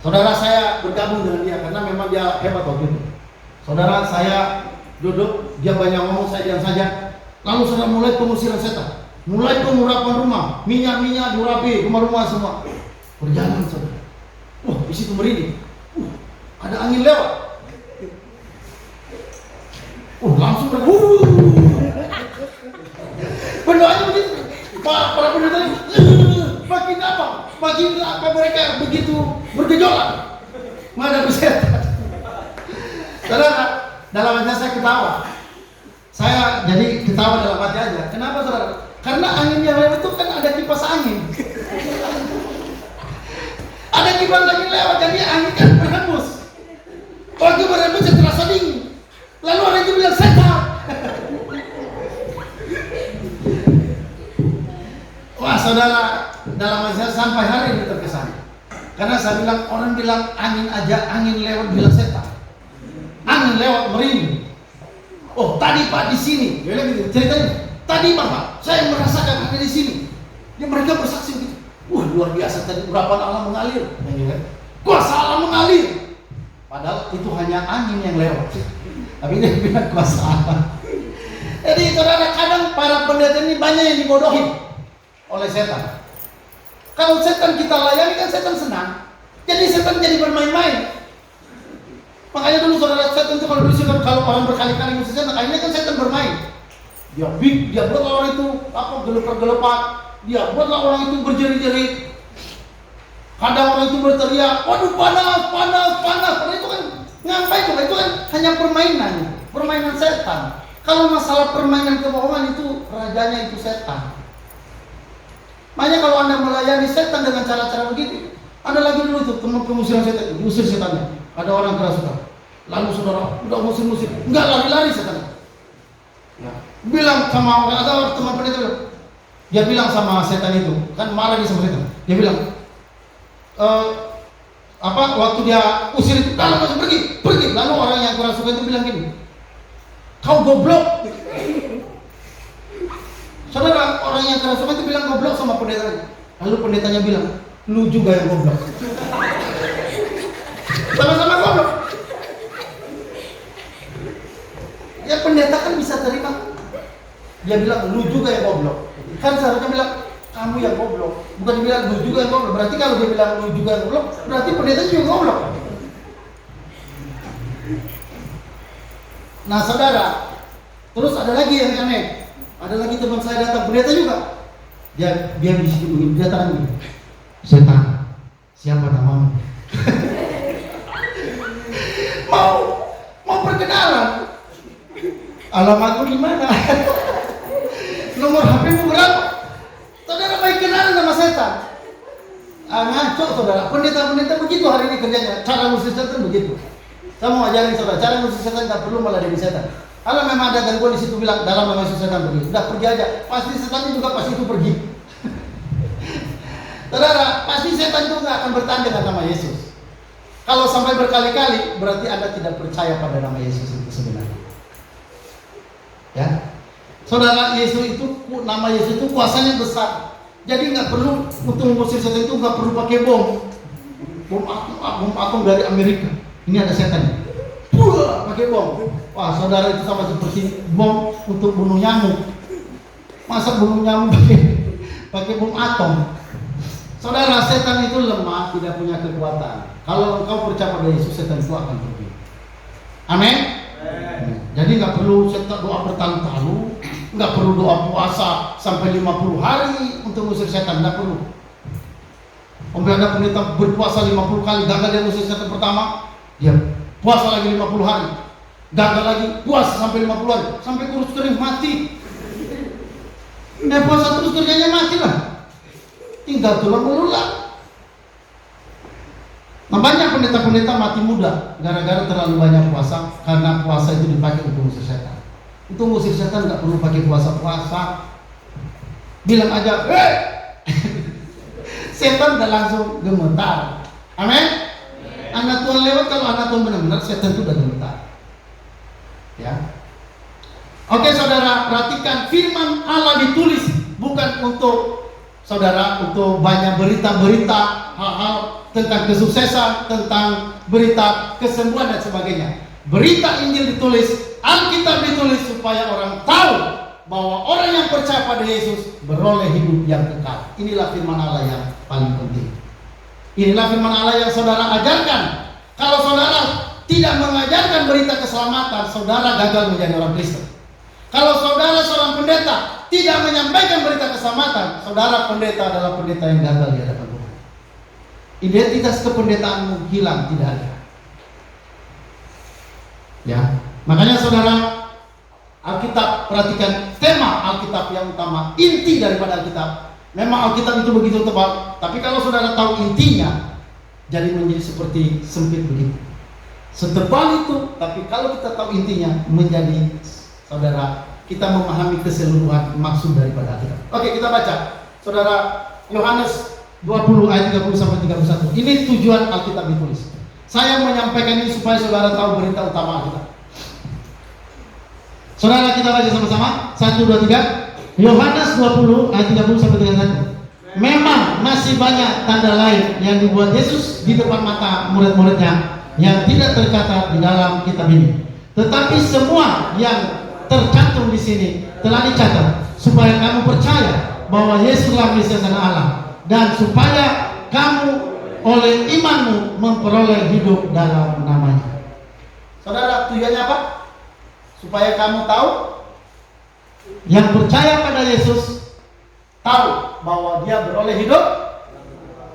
Speaker 1: Saudara, saya bergabung dengan dia karena memang dia hebat waktu itu. Saudara, saya duduk, dia banyak ngomong, saya diam saja. Lalu saudara mulai pengusiran setan, mulai pengurapan rumah, minyak-minyak diurapi, rumah-rumah semua. Berjalan saudara. Di situ merinding. Ada angin lewat. Langsung berdoanya begitu. Para pendeta makin apa mereka begitu bergejolak menghadapi setan. Saudara, dalam hati saya ketawa. Saya jadi ketawa dalam hati aja. Kenapa saudara? Karena angin yang lewat itu kan ada kipas angin. Ada kipas angin lewat, jadi angin kan berhembus. Waktu berhembus terasa dingin. Lalu orang itu bilang setan. Wah saudara, dalam hati saya sampai hari ini terkesan. Karena saya bilang, orang bilang angin aja, angin lewat bilang setan. Angin lewat merinding. Tadi Pak di sini. Dia bilang gitu, ceritanya. Tadi Bapak, saya merasakan ada di sini. Ya mereka bersaksi gitu. Luar biasa tadi urapan Allah mengalir. Kuasa Allah mengalir. Padahal itu hanya angin yang lewat. Tapi dia bilang kuasa Allah. Jadi saudara, kadang para pendeta ini banyak yang dibodohi oleh setan. Kalau setan kita layani kan setan senang. Jadi setan jadi bermain-main. Makanya dulu saudara, setan itu kalau diusir, kalau orang berkali-kali ngusir setan, akhirnya kan setan bermain. Dia buatlah orang itu gelepar-gelepak. Dia buatlah orang itu berjerit-jerit. Kadang orang itu berteriak, waduh panas. Padahal itu kan ngapain? Itu kan hanya permainan setan. Kalau masalah permainan kebohongan itu rajanya itu setan. Makanya kalau Anda melayani setan dengan cara-cara begitu, ada lagi dulu tuh teman pengusiran setan, diusir setannya. Ada orang kerasukan. Lalu saudara udah musir-musir, enggak lari-lari setannya. Bilang sama orang, atau teman pendeta bilang, dia bilang sama setan itu, kan marah dia sama setan. Dia bilang, waktu dia usir itu, langsung pergi. Lalu orang yang kerasukan itu bilang gini, kau goblok. Saudara, orang yang kerasukan itu bilang goblok sama pendetanya. Lalu pendetanya bilang, lu juga yang goblok. Sama-sama goblok. Ya pendeta kan bisa terima. Dia bilang, lu juga yang goblok. Kan seharusnya bilang, kamu yang goblok. Bukan bilang, lu juga yang goblok. Berarti kalau dia bilang, lu juga yang goblok, berarti pendeta juga goblok. Nah saudara, terus ada lagi yang aneh. Ada lagi teman saya datang, pendeta juga. Dia di situ begini, dia tangan begini. Setan, siapa namamu? mau perkenalan. Alamatmu di mana? Nomor HP-mu berapa? Saudara baik kenalan sama setan. Ngaco saudara, pendeta-pendeta begitu hari ini kerjanya. Cara ngusir setan begitu. Saya mau ajarin saudara, cara ngusir setan tak perlu malah dari setan. Kalau memang ada gangguan di situ bilang dalam nama Yesus setan pergi. Udah pergi aja. Pasti setan juga pasti itu pergi. Saudara, pasti setan juga akan bertanya dengan nama Yesus. Kalau sampai berkali-kali, berarti Anda tidak percaya pada nama Yesus itu sebenarnya. Ya, saudara, nama Yesus itu kuasanya besar. Jadi nggak perlu untuk mengusir setan itu nggak perlu pakai bom atom dari Amerika. Ini ada setan. Pakai bom. Wah, saudara, itu sama seperti bom untuk bunuh nyamuk. Masa bunuh nyamuk pakai bom atom? Saudara, setan itu lemah, tidak punya kekuatan. Kalau engkau percaya pada Yesus, setan itu akan pergi. Amin. Jadi nggak perlu setan doa bertahun-tahun, nggak perlu doa puasa sampai 50 hari untuk mengusir setan, nggak perlu. Sampai ada pendeta berpuasa 50 kali, gagal dia mengusir setan pertama, dia puasa lagi 50 hari, gagal lagi, puasa sampai 50 hari, sampai kurus kering mati. Dia puasa terus kerjanya mati lah. Tinggal tulang belulang. Nah, banyak pendeta-pendeta mati muda gara-gara terlalu banyak puasa, karena puasa itu dipakai untuk mengusir setan. Untuk mengusir setan nggak perlu pakai puasa-puasa. Bilang aja, setan udah langsung gemetar. Amin. Anak Tuhan lewat, kalau anak Tuhan benar-benar, setan itu udah gemetar. Ya. Oke, saudara, perhatikan firman Allah ditulis bukan untuk saudara untuk banyak berita-berita hal-hal tentang kesuksesan, tentang berita kesembuhan dan sebagainya. Berita Injil ditulis, Alkitab ditulis supaya orang tahu bahwa orang yang percaya pada Yesus beroleh hidup yang kekal. Inilah firman Allah yang paling penting. Inilah firman Allah yang saudara ajarkan. Kalau saudara tidak mengajarkan berita keselamatan, saudara gagal menjadi orang Kristen. Kalau saudara seorang pendeta tidak menyampaikan berita keselamatan, saudara pendeta adalah pendeta yang gagal di hadapan Tuhan. Identitas kependetaanmu hilang, tidak ada. Ya, makanya saudara, Alkitab, perhatikan tema Alkitab yang utama, inti daripada Alkitab. Memang Alkitab itu begitu tebal, tapi kalau saudara tahu intinya, jadi menjadi seperti sempit begitu. Setebal itu, tapi kalau kita tahu intinya, menjadi saudara, kita memahami keseluruhan maksud daripada Alkitab. Oke, kita baca. Saudara, Yohanes 20 ayat 30 sampai 31. Ini tujuan Alkitab ditulis. Saya menyampaikan ini supaya saudara tahu berita utama Alkitab. Saudara, kita baca sama-sama. 1, 2, 3. Yohanes 20 ayat 30 sampai 31. Memang masih banyak tanda lain yang dibuat Yesus di depan mata murid-muridnya yang tidak tercatat di dalam kitab ini. Tetapi semua yang tercantum di sini telah dicatat supaya kamu percaya bahwa Yesuslah Mesias Anak Allah, dan supaya kamu oleh imanmu memperoleh hidup dalam namanya. Saudara, tujuannya apa? Supaya kamu tahu, yang percaya pada Yesus tahu bahwa dia beroleh hidup.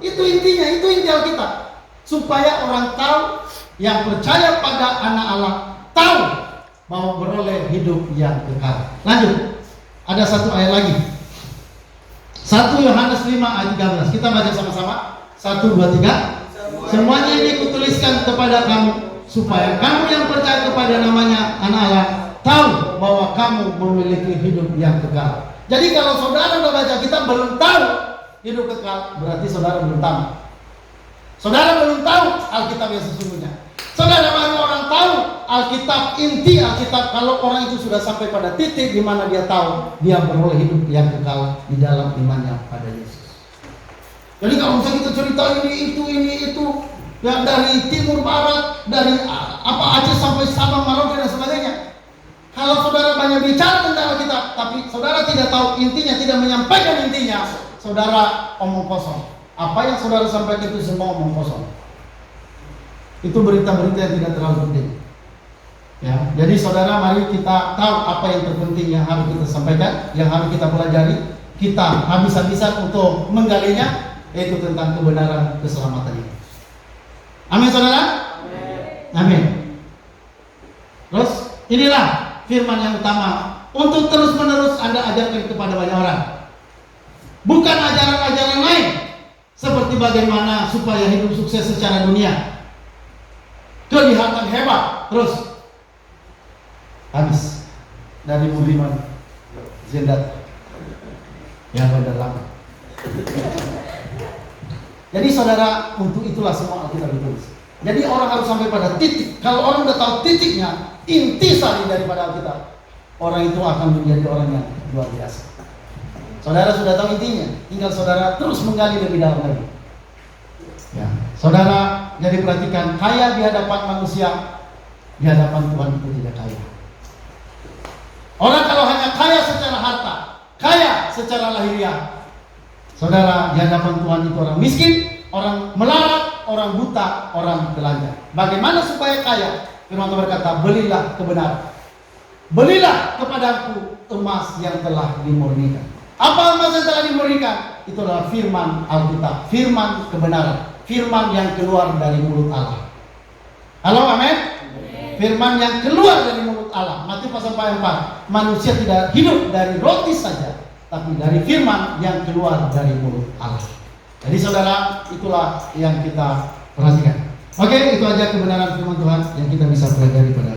Speaker 1: Itu intinya, itu inti Alkitab. Supaya orang tahu, yang percaya pada Anak Allah tahu bahwa beroleh hidup yang kekal. Lanjut, ada satu ayat lagi, 1 Yohanes 5 ayat 13. Kita baca sama-sama. 1, 2, 3. Semuanya ini kutuliskan kepada kamu, supaya kamu yang percaya kepada namanya Anak Allah tahu bahwa kamu memiliki hidup yang kekal. Jadi kalau saudara sudah baca kitab belum tahu hidup kekal, berarti saudara belum tahu. Saudara belum tahu Alkitab yang sesungguhnya. Saudara baru orang tahu Alkitab, inti Alkitab, kalau orang itu sudah sampai pada titik di mana dia tahu dia beroleh hidup yang kekal di dalam imannya pada Yesus. Jadi kalau misalnya kita cerita ini itu, yang dari timur barat, dari Aceh sampai Sabang, Merauke dan sebagainya. Kalau saudara banyak bicara tentang Alkitab, tapi saudara tidak tahu intinya, tidak menyampaikan intinya, saudara omong kosong. Apa yang saudara sampaikan itu semua omong kosong. Itu berita-berita yang tidak terlalu penting. Ya, jadi saudara, mari kita tahu apa yang terpenting yang harus kita sampaikan, yang harus kita pelajari. Kita habis-habisan untuk menggalinya, yaitu tentang kebenaran keselamatan ini. Amin, saudara. Amin. Terus inilah firman yang utama untuk terus-menerus Anda ajarkan kepada banyak orang. Bukan ajaran-ajaran lain seperti bagaimana supaya hidup sukses secara dunia, kelihatan hebat, terus habis dari Budiman Zendat yang benar lama. Jadi saudara, untuk itulah semua Alkitab ditulis. Jadi orang harus sampai pada titik. Kalau orang udah tahu titiknya, intisari daripada Alkitab, orang itu akan menjadi orang yang luar biasa. Saudara sudah tahu intinya, tinggal saudara terus menggali lebih dalam lagi. Ya, saudara, jadi perhatikan, kaya di hadapan manusia, di hadapan Tuhan itu tidak kaya. Orang kalau hanya kaya secara harta, kaya secara lahiriah, saudara, di hadapan Tuhan itu orang miskin, orang melarat, orang buta, orang telanjang. Bagaimana supaya kaya? Firman Tuhan berkata, belilah kebenaran. Belilah kepadaku emas yang telah dimurnikan. Apa emas yang telah dimurnikan? Itu adalah firman Alkitab, firman kebenaran, firman yang keluar dari mulut Allah. Halo, amin? Firman yang keluar dari mulut Allah. Matius pasal 4. Manusia tidak hidup dari roti saja, tapi dari firman yang keluar dari mulut Allah. Jadi saudara, itulah yang kita perhatikan. Oke, itu aja kebenaran firman Tuhan yang kita bisa pelajari pada